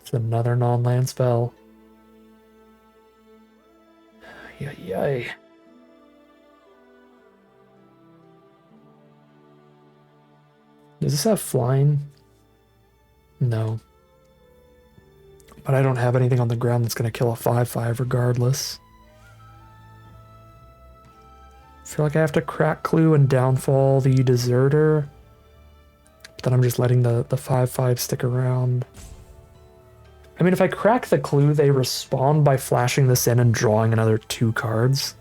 It's another non-land spell. Yay. Does this have flying? No. But I don't have anything on the ground that's going to kill a 5/5 regardless. I feel like I have to crack clue and downfall the deserter. But then I'm just letting the 5/5 stick around. I mean, if I crack the clue, they respond by flashing this in and drawing another 2 cards.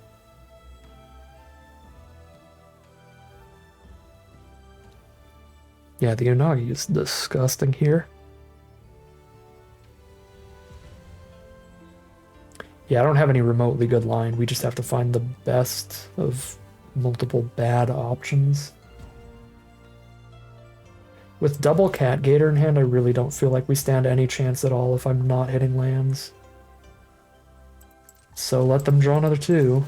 Yeah, the Unagi is disgusting here. Yeah, I don't have any remotely good line. We just have to find the best of multiple bad options. With double Cat Gator in hand, I really don't feel like we stand any chance at all if I'm not hitting lands. So let them draw another 2.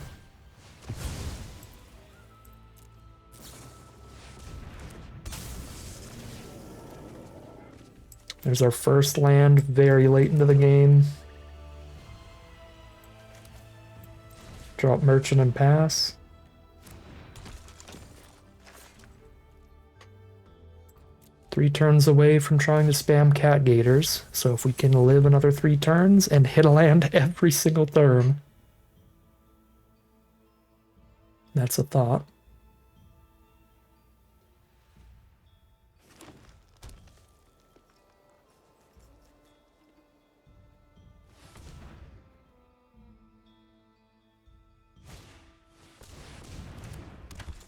There's our first land very late into the game. Drop Merchant and pass. Three turns away from trying to spam Cat Gators, so if we can live another 3 turns and hit a land every single turn. That's a thought.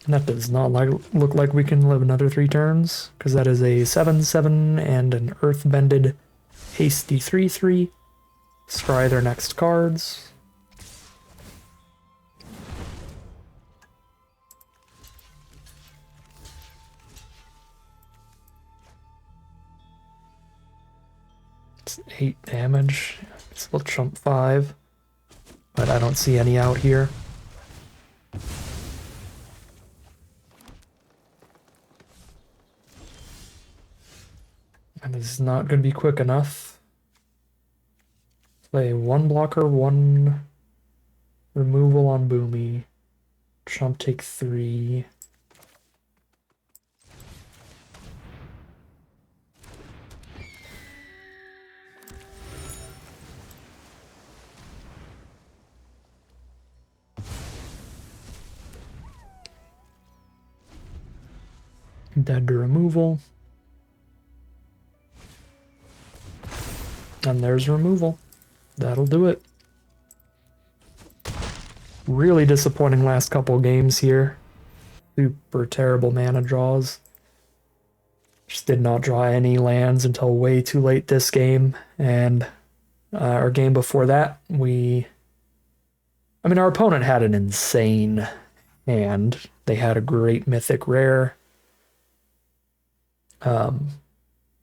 That does not look like we can live another 3 turns, because that is a 7/7 and an Earthbended hasty 3/3. Scry their next cards. It's 8 damage. So we'll chump 5, but I don't see any out here. And this is not going to be quick enough. Play 1 blocker, 1 removal on Boomy. Chump take 3. Dead to removal. And there's removal. That'll do it. Really disappointing last couple games here. Super terrible mana draws. Just did not draw any lands until way too late this game. And our game before that, our opponent had an insane hand. They had a great mythic rare.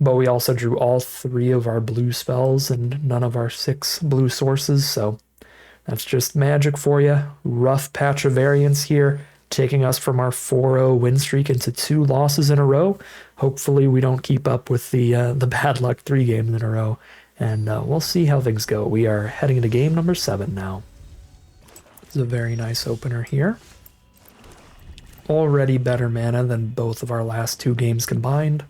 But we also drew all 3 of our blue spells and none of our 6 blue sources, so that's just magic for you. Rough patch of variance here, taking us from our 4-0 win streak into 2 losses in a row. Hopefully we don't keep up with the bad luck 3 games in a row, and we'll see how things go. We are heading into game number 7 now. This is a very nice opener here. Already better mana than both of our last 2 games combined.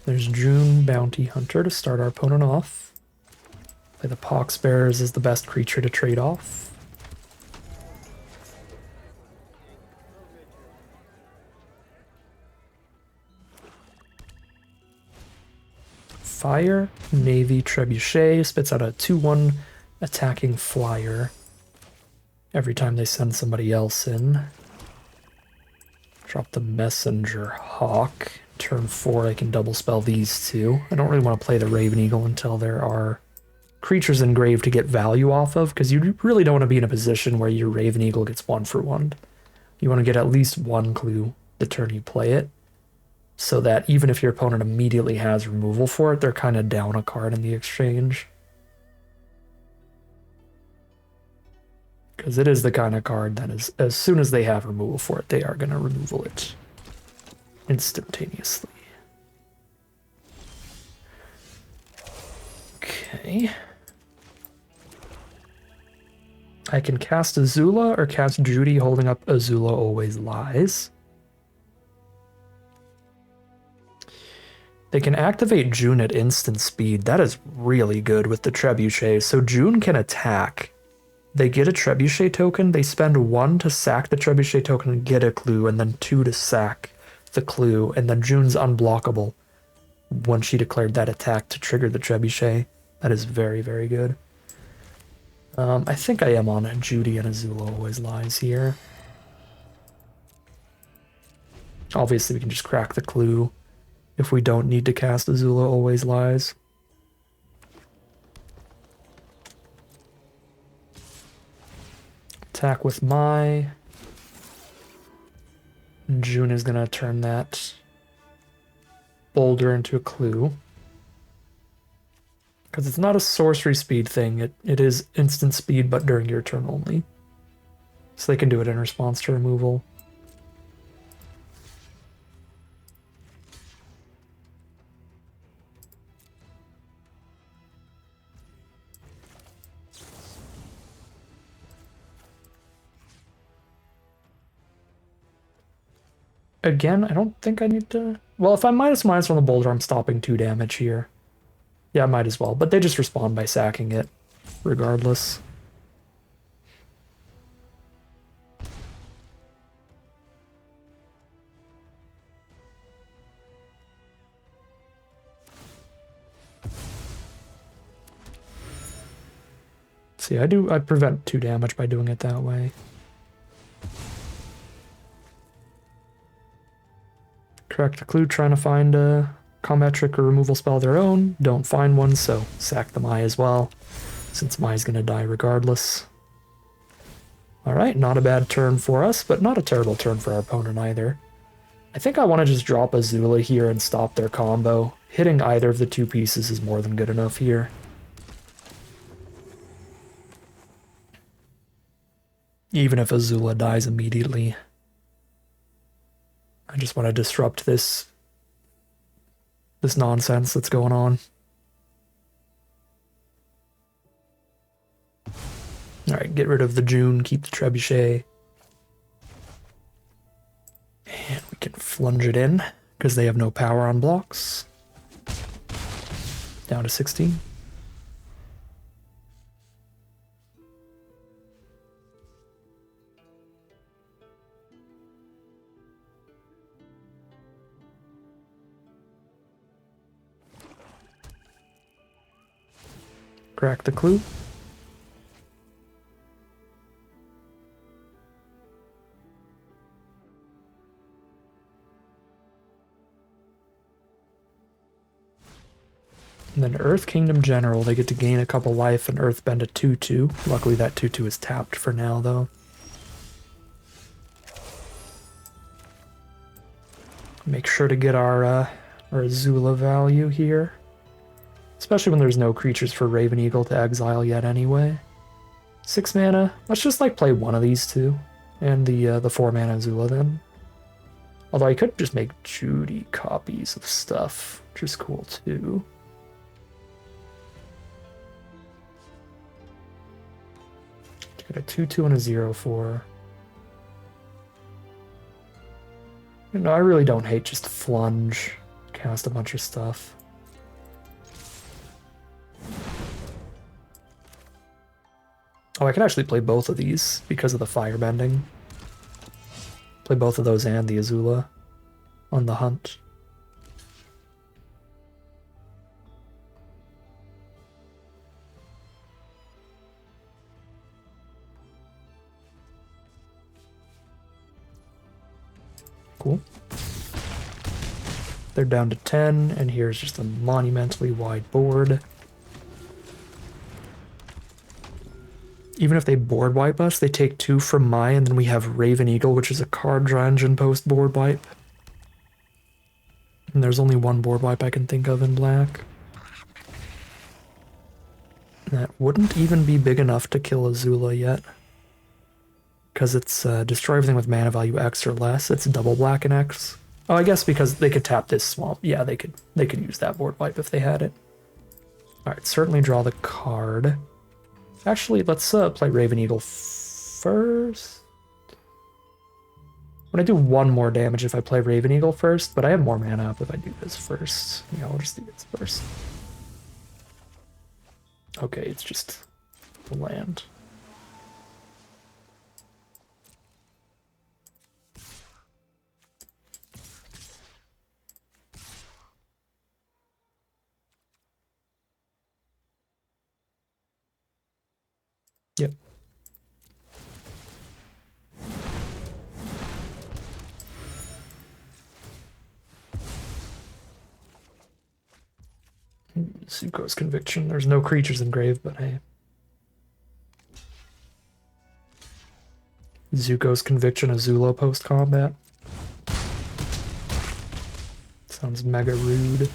There's June Bounty Hunter to start our opponent off. Play the Poxbearers as the best creature to trade off. Fire, Navy Trebuchet spits out a 2/1 attacking flyer every time they send somebody else in. Drop the Messenger Hawk. Turn 4, I can double spell these 2. I don't really want to play the Raven Eagle until there are creatures engraved to get value off of, because you really don't want to be in a position where your Raven Eagle gets 1-for-1. You want to get at least 1 clue the turn you play it, so that even if your opponent immediately has removal for it, they're kind of down a card in the exchange. Because it is the kind of card that is, as soon as they have removal for it, they are going to removal it instantaneously. Okay. I can cast Azula or cast Judy holding up Azula Always Lies. They can activate June at instant speed. That is really good with the Trebuchet. So June can attack. They get a Trebuchet token. They spend 1 to sack the Trebuchet token and get a clue, and then 2 to sack the clue, and then June's unblockable once she declared that attack to trigger the Trebuchet. That is very, very good. I think I am on Judy and Azula Always Lies here. Obviously, we can just crack the clue if we don't need to cast Azula Always Lies. Attack with Mai. June is going to turn that boulder into a clue. Because it's not a sorcery speed thing. It is instant speed, but during your turn only. So they can do it in response to removal. Again, I don't think I need to... Well, if I'm minus on the boulder, I'm stopping 2 damage here. Yeah, I might as well. But they just respond by sacking it, regardless. See, I prevent 2 damage by doing it that way. Correct the clue, trying to find a combat trick or removal spell of their own. Don't find one, so sack the Mai as well, since Mai's going to die regardless. Alright, not a bad turn for us, but not a terrible turn for our opponent either. I think I want to just drop Azula here and stop their combo. Hitting either of the 2 pieces is more than good enough here. Even if Azula dies immediately. I just want to disrupt this nonsense that's going on. Alright, get rid of the June, keep the Trebuchet. And we can flunge it in, because they have no power on blocks. Down to 16. Crack the clue. And then Earth Kingdom General, they get to gain a couple life and Earthbend a 2-2. Luckily that 2-2 is tapped for now, though. Make sure to get our Azula value here. Especially when there's no creatures for Raven Eagle to exile yet anyway. 6 mana. Let's just like play one of these two. And the 4 mana Azula then. Although I could just make Judy copies of stuff, which is cool too. Get a 2-2 and a 0-4. No, I really don't hate just flunge, cast a bunch of stuff. Oh, I can actually play both of these because of the Firebending. Play both of those and the Azula on the hunt. Cool. They're down to 10, and here's just a monumentally wide board. Even if they board wipe us, they take 2 from my, and then we have Raven Eagle, which is a card draw engine post board wipe. And there's only one board wipe I can think of in black. That wouldn't even be big enough to kill Azula yet. Because it's destroy everything with mana value X or less. It's double black and X. Oh, I guess because they could tap this swamp. Yeah, they could use that board wipe if they had it. Alright, certainly draw the card. Actually, let's play Raven Eagle first. I'm gonna do 1 more damage if I play Raven Eagle first, but I have more mana up if I do this first. Yeah, I'll just do this first. Okay, it's just the land. Yep. Zuko's Conviction. There's no creatures in grave, but hey. Zuko's Conviction, Azula post-combat. Sounds mega rude.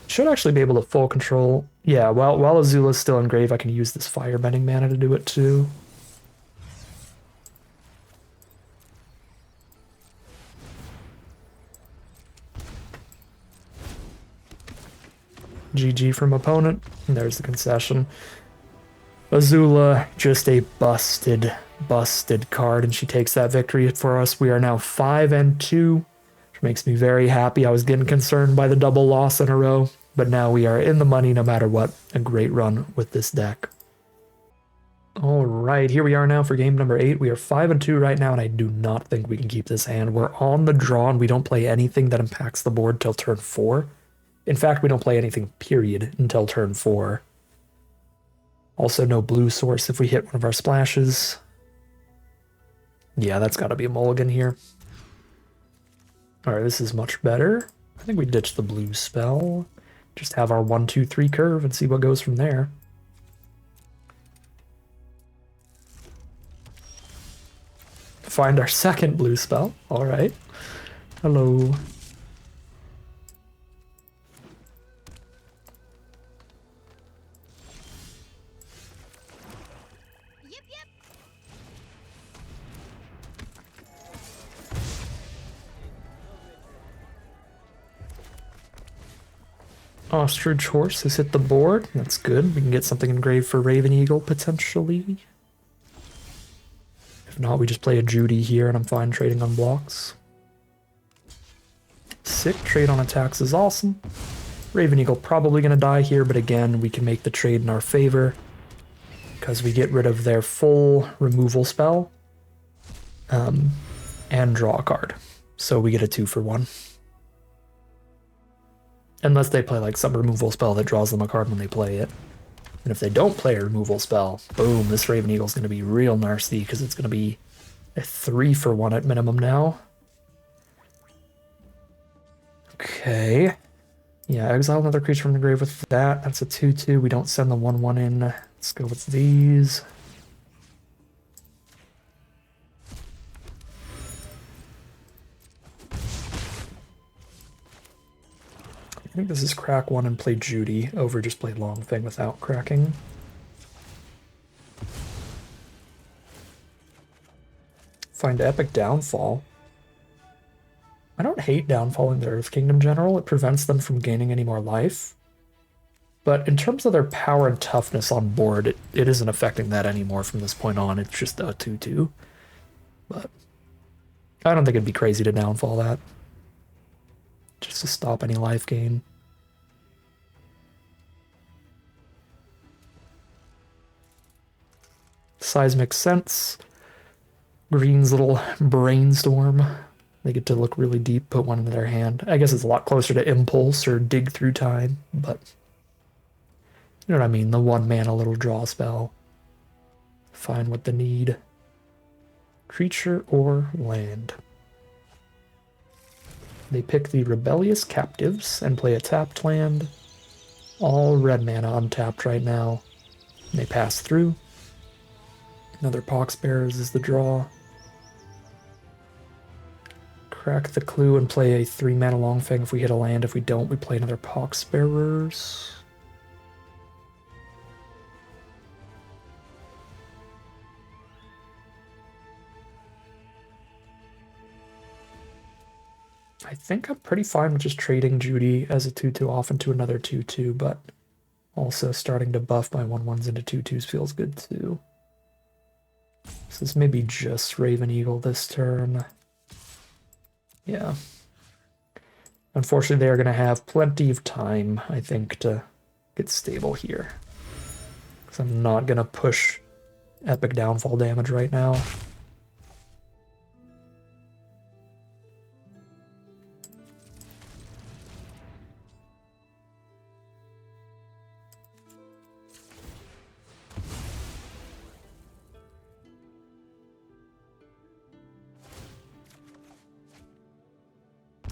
Should actually be able to full control. Yeah, while Azula's still in grave, I can use this Firebending mana to do it too. GG from opponent. And there's the concession. Azula, just a busted card, and she takes that victory for us. We are now 5-2, which makes me very happy. I was getting concerned by the double loss in a row, but now we are in the money no matter what. A great run with this deck. All right, here we are now for game number 8. We are 5-2 right now, and I do not think we can keep this hand. We're on the draw, and we don't play anything that impacts the board till turn 4. In fact, we don't play anything, period, until turn 4. Also, no blue source if we hit one of our splashes. Yeah, that's got to be a mulligan here. All right, this is much better. I think we ditch the blue spell. Just have our 1-2-3 curve and see what goes from there. Find our second blue spell. All right. Hello. Ostrich Horse has hit the board. That's good. We can get something engraved for Raven Eagle, potentially. If not, we just play a Judy here, and I'm fine trading on blocks. Sick. Trade on attacks is awesome. Raven Eagle probably going to die here, but again, we can make the trade in our favor because we get rid of their full removal spell and draw a card. So we get a 2-for-1. Unless they play like some removal spell that draws them a card when they play it. And if they don't play a removal spell, boom, this Raven Eagle's going to be real nasty because it's going to be a 3-for-1 at minimum now. Okay. Yeah, exile another creature from the grave with that. That's a 2-2. We don't send the 1-1 in. Let's go with these. I think this is crack 1 and play Judy over just play Long Thing without cracking. Find Epic Downfall. I don't hate Downfall in the Earth Kingdom in general. It prevents them from gaining any more life. But in terms of their power and toughness on board, it isn't affecting that anymore from this point on. It's just a 2-2. But I don't think it'd be crazy to downfall that. Just to stop any life gain. Size makes sense. Green's little brainstorm. They get to look really deep, put one in their hand. I guess it's a lot closer to Impulse or Dig Through Time, but you know what I mean? The 1-mana little draw spell. Fine with the need. Creature or land. They pick the Rebellious Captives and play a tapped land. All red mana untapped right now. They pass through. Another Poxbearers is the draw. Crack the Clue and play a 3-mana Longfang if we hit a land. If we don't, we play another Poxbearers. I think I'm pretty fine with just trading Judy as a 2-2 off into another 2-2, but also starting to buff my 1-1s into 2-2s feels good too. So this may be just Raven Eagle this turn. Yeah. Unfortunately, they are going to have plenty of time, I think, to get stable here. Because I'm not going to push Epic Downfall damage right now.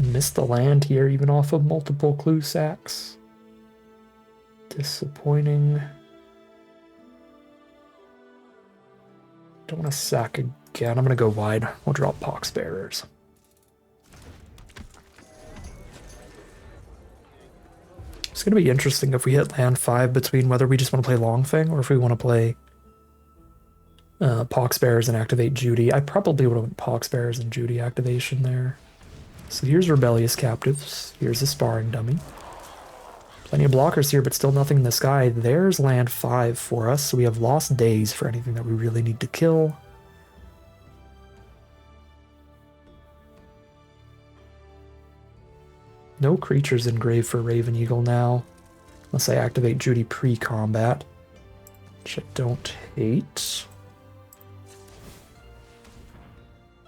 Missed the land here, even off of multiple clue sacks. Disappointing. Don't want to sack again. I'm going to go wide. We'll draw Poxbearers. It's going to be interesting if we hit land 5 between whether we just want to play Longfang or if we want to play Poxbearers and activate Judy. I probably would have went Poxbearers and Judy activation there. So here's Rebellious Captives. Here's a Sparring Dummy. Plenty of blockers here, but still nothing in the sky. There's land 5 for us, so we have Lost Days for anything that we really need to kill. No creatures engraved for Raven Eagle now, unless I activate Judy pre-combat, which I don't hate.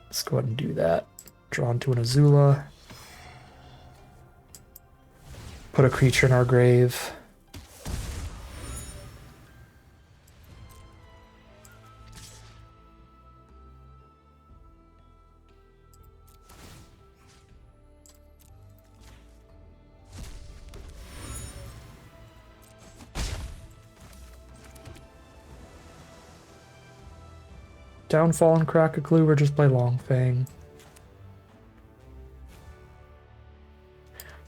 Let's go ahead and do that. Draw into an Azula. Put a creature in our grave. Downfall and crack a clue or just play Longfang.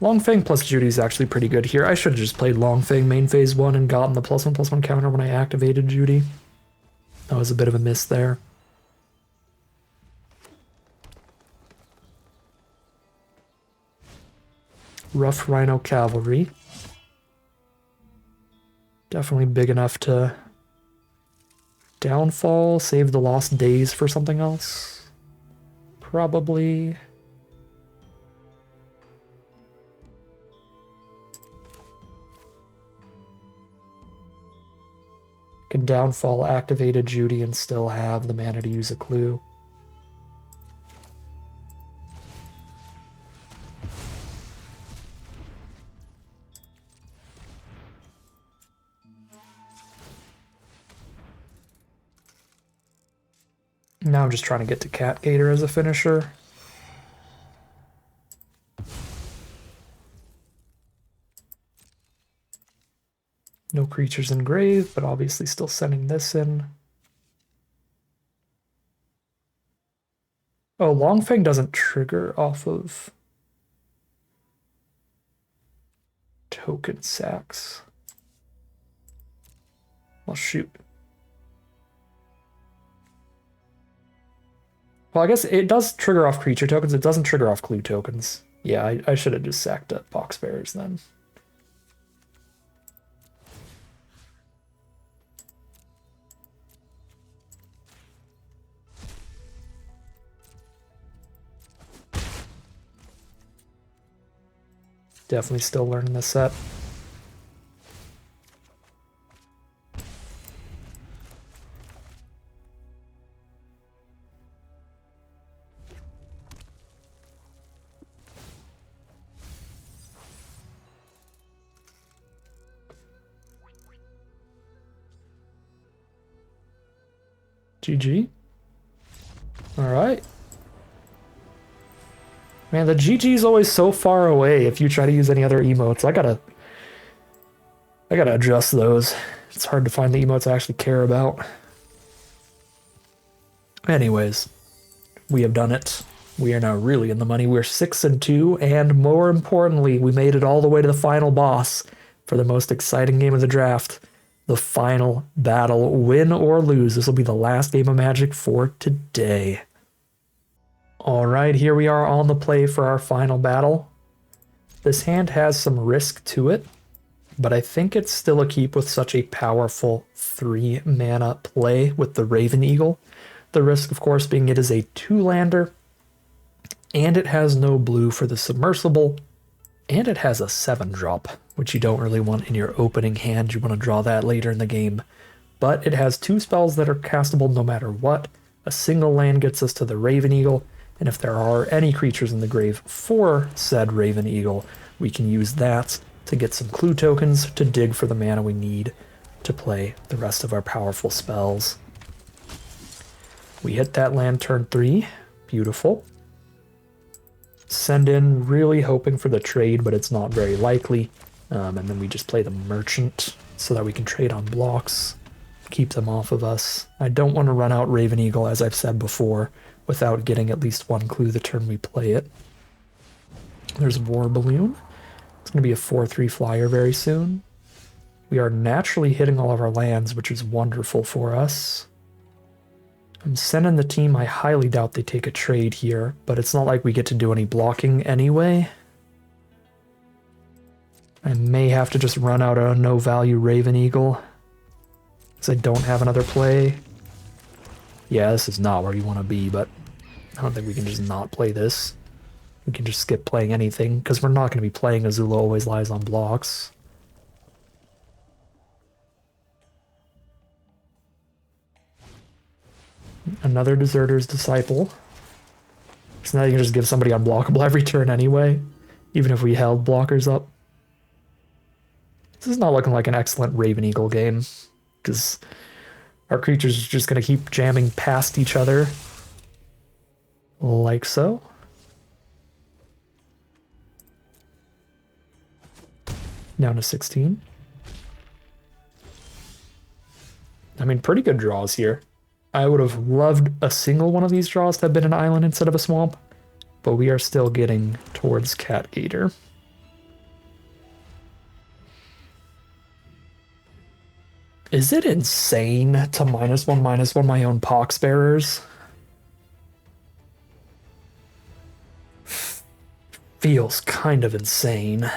Longfang plus Judy is actually pretty good here. I should have just played Longfang main phase 1 and gotten the +1/+1 counter when I activated Judy. That was a bit of a miss there. Rough Rhino Cavalry. Definitely big enough to downfall, save the lost days for something else. Probably. Can downfall activated Judy and still have the mana to use a clue. Now I'm just trying to get to Cat Gator as a finisher. No creatures in grave, but obviously still sending this in. Oh, Longfang doesn't trigger off of token sacks. Well, shoot. Well, I guess it does trigger off creature tokens. It doesn't trigger off clue tokens. Yeah, I should have just sacked up box bearers then. Definitely still learning this set. GG. All right. Man, the GG is always so far away if you try to use any other emotes. I gotta adjust those. It's hard to find the emotes I actually care about. Anyways, we have done it. We are now really in the money. We're 6-2, and more importantly, we made it all the way to the final boss for the most exciting game of the draft. The final battle. Win or lose, this will be the last game of Magic for today. All right, here we are on the play for our final battle. This hand has some risk to it, but I think it's still a keep with such a powerful 3-mana play with the Raven Eagle. The risk, of course, being it is a 2-lander, and it has no blue for the Submersible, and it has a 7-drop, which you don't really want in your opening hand. You want to draw that later in the game. But it has 2 spells that are castable no matter what. A single land gets us to the Raven Eagle, and if there are any creatures in the grave for said Raven Eagle, we can use that to get some clue tokens to dig for the mana we need to play the rest of our powerful spells. We hit that land turn 3. Beautiful. Send in, really hoping for the trade, but it's not very likely. And then we just play the Merchant so that we can trade on blocks, keep them off of us. I don't want to run out Raven Eagle, as I've said before, without getting at least 1 clue the turn we play it. There's War Balloon. It's going to be a 4/3 flyer very soon. We are naturally hitting all of our lands, which is wonderful for us. I'm sending the team. I highly doubt they take a trade here, but it's not like we get to do any blocking anyway. I may have to just run out a no-value Raven Eagle, because I don't have another play. Yeah, this is not where you want to be, but I don't think we can just not play this. We can just skip playing anything, because we're not going to be playing Azula Always Lies on blocks. Another Deserter's Disciple. So now you can just give somebody unblockable every turn anyway, even if we held blockers up. This is not looking like an excellent Raven Eagle game, because our creatures are just going to keep jamming past each other. Like so. Down to 16. I mean, pretty good draws here. I would have loved a single one of these draws to have been an island instead of a swamp, but we are still getting towards Cat Gator. Is it insane to -1/-1 my own Poxbearers? Feels kind of insane.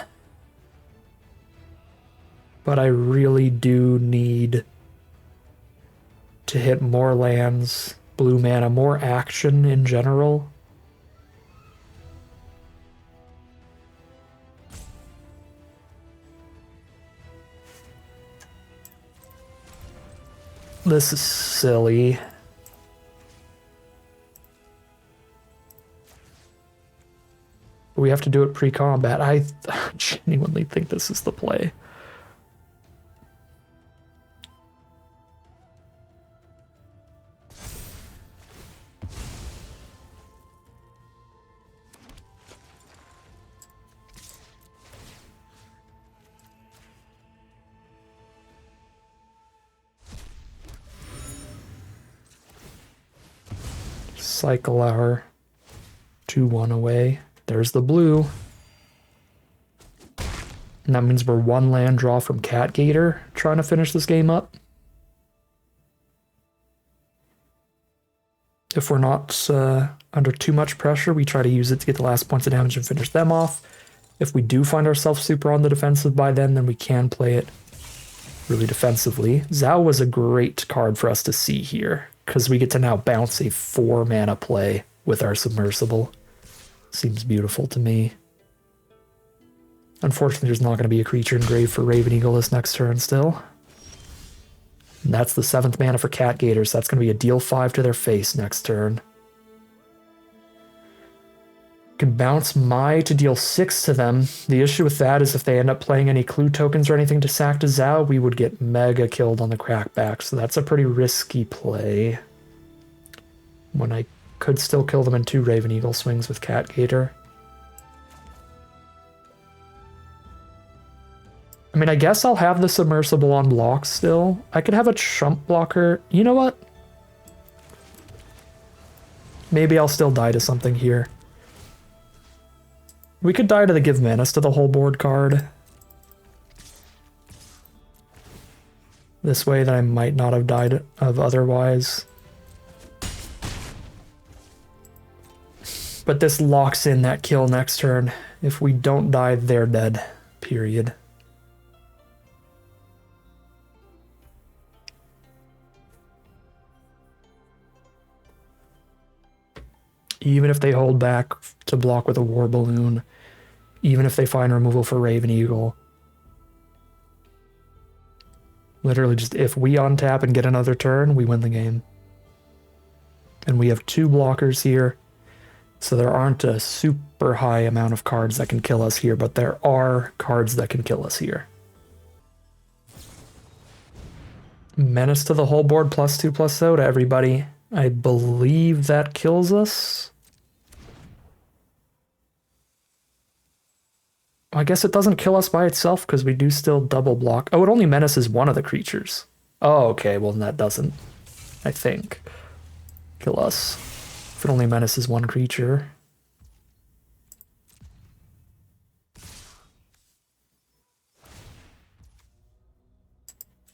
but I really do need to hit more lands, blue mana, more action in general. This is silly. We have to do it pre-combat. I genuinely think this is the play. Cycle our 2-1 away. There's the blue. And that means we're one land draw from Cat Gator trying to finish this game up. If we're not under too much pressure, we try to use it to get the last points of damage and finish them off. If we do find ourselves super on the defensive by then we can play it really defensively. Zao was a great card for us to see here, because we get to now bounce a 4-mana play with our Submersible. Seems beautiful to me. Unfortunately, there's not going to be a creature in grave for Raven Eagle this next turn still. And that's the 7th mana for Cat Gator, so that's going to be a deal 5 to their face next turn. Can bounce Mai to deal 6 to them. The issue with that is if they end up playing any clue tokens or anything to sack to Zao, we would get mega killed on the crackback, so that's a pretty risky play. When I could still kill them in 2 Raven Eagle swings with Cat Gator. I mean, I guess I'll have the Submersible on block still. I could have a chump blocker. You know what? Maybe I'll still die to something here. We could die to the Give Menace to the whole board card. This way that I might not have died of otherwise. But this locks in that kill next turn. If we don't die, they're dead. Period. Even if they hold back to block with a War Balloon, even if they find removal for Raven Eagle. Literally just if we untap and get another turn, we win the game. And we have 2 blockers here, so there aren't a super high amount of cards that can kill us here, but there are cards that can kill us here. Menace to the whole board, +2/+0 to everybody. I believe that kills us. I guess it doesn't kill us by itself because we do still double block. Oh, it only menaces one of the creatures. Oh, okay, well, then that doesn't, I think, kill us. If it only menaces one creature.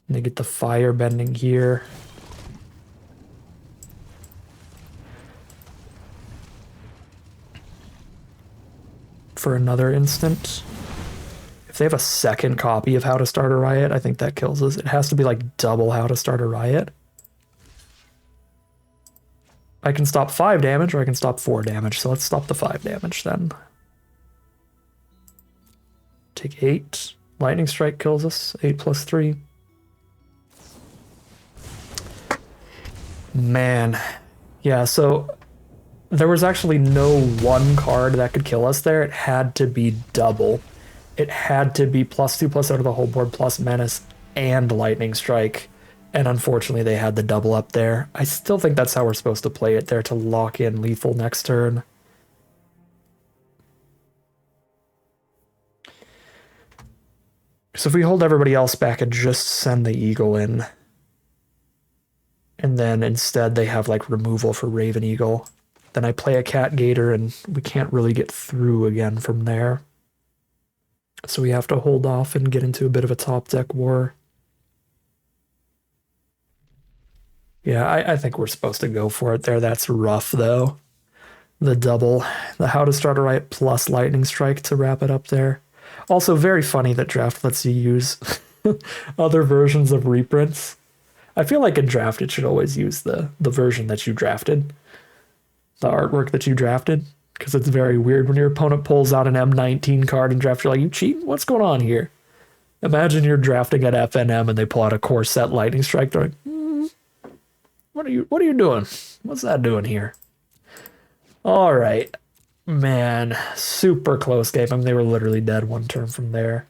And they get the Firebending here. For another instant. If they have a second copy of How to Start a Riot, I think that kills us. It has to be like double How to Start a Riot. I can stop 5 damage or I can stop 4 damage, so let's stop the 5 damage then. Take 8. Lightning Strike kills us. 8+3. Man. Yeah, so there was actually no one card that could kill us there. It had to be double. It had to be +2/+0 to the whole board, plus Menace and Lightning Strike. And unfortunately, they had the double up there. I still think that's how we're supposed to play it there, to lock in lethal next turn. So if we hold everybody else back and just send the Eagle in, and then instead they have like removal for Raven Eagle, then I play a Cat Gator and we can't really get through again from there. So we have to hold off and get into a bit of a top deck war. Yeah, I think we're supposed to go for it there. That's rough, though. The double, the How to Start a Riot plus Lightning Strike to wrap it up there. Also, very funny that draft lets you use other versions of reprints. I feel like in draft it should always use the version that you drafted, the artwork that you drafted, because it's very weird when your opponent pulls out an M19 card in draft. You're like, you cheating? What's going on here? Imagine you're drafting at FNM and they pull out a core set lightning strike. They're like, what are you doing? What's that doing here? All right, man, super close game. I mean, they were literally dead one turn from there.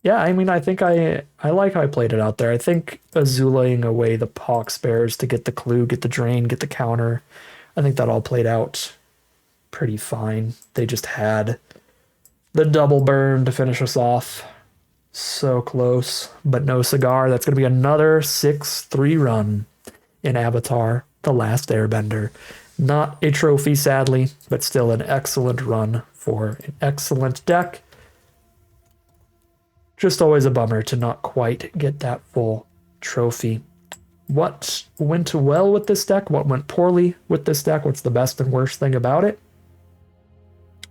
Yeah, I mean, I think I like how I played it out there. I think Azulaing away the Pox Bears to get the clue, get the drain, get the counter. I think that all played out pretty fine. They just had the double burn to finish us off. So close, but no cigar. That's going to be another 6-3 run in Avatar, The Last Airbender. Not a trophy, sadly, but still an excellent run for an excellent deck. Just always a bummer to not quite get that full trophy. What went well with this deck? What went poorly with this deck? What's the best and worst thing about it?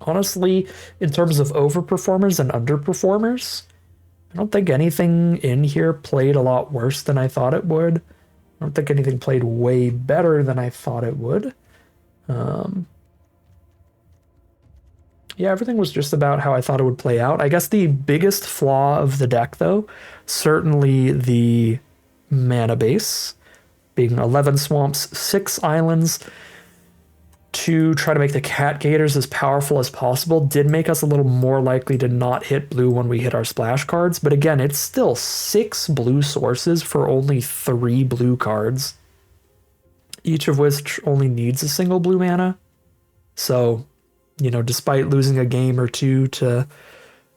Honestly, in terms of overperformers and underperformers, I don't think anything in here played a lot worse than I thought it would. I don't think anything played way better than I thought it would. Yeah, everything was just about how I thought it would play out. I guess the biggest flaw of the deck, though, certainly the mana base, being 11 swamps, 6 islands, to try to make the cat gators as powerful as possible, did make us a little more likely to not hit blue when we hit our splash cards. But again, it's still 6 blue sources for only 3 blue cards, each of which only needs a single blue mana. So, you know, despite losing a game or two to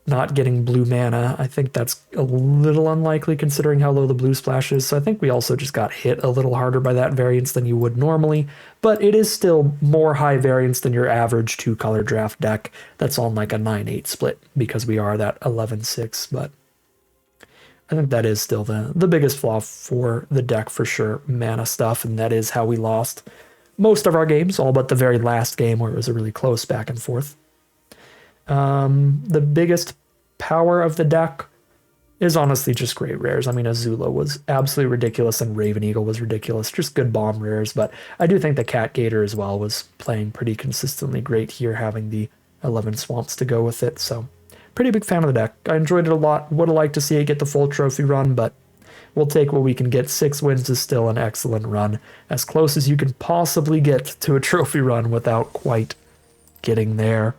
not getting blue mana, I think that's a little unlikely considering how low the blue splash is. So I think we also just got hit a little harder by that variance than you would normally, but it is still more high variance than your average 2-color draft deck that's on like a 9-8 split, because we are that 11-6, but I think that is still the biggest flaw for the deck for sure, mana stuff, and that is how we lost most of our games, all but the very last game where it was a really close back and forth. The biggest power of the deck is honestly just great rares. I mean, Azula was absolutely ridiculous and Raven Eagle was ridiculous. Just good bomb rares, but I do think the Cat Gator as well was playing pretty consistently great here, having the 11 swamps to go with it. So pretty big fan of the deck. I enjoyed it a lot. Would have liked to see it get the full trophy run, but we'll take what we can get. 6 wins is still an excellent run, as close as you can possibly get to a trophy run without quite getting there.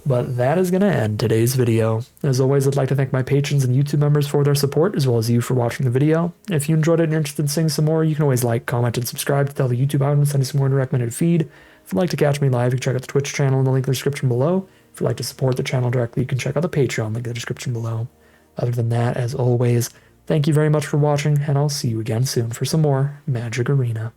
But that is going to end today's video. As always, I'd like to thank my patrons and YouTube members for their support, as well as you for watching the video. If you enjoyed it and you're interested in seeing some more, you can always like, comment, and subscribe to tell the YouTube algorithm to send you some more in the recommended feed. If you'd like to catch me live, you can check out the Twitch channel in the link in the description below. If you'd like to support the channel directly, you can check out the Patreon link in the description below. Other than that, as always, thank you very much for watching, and I'll see you again soon for some more Magic Arena.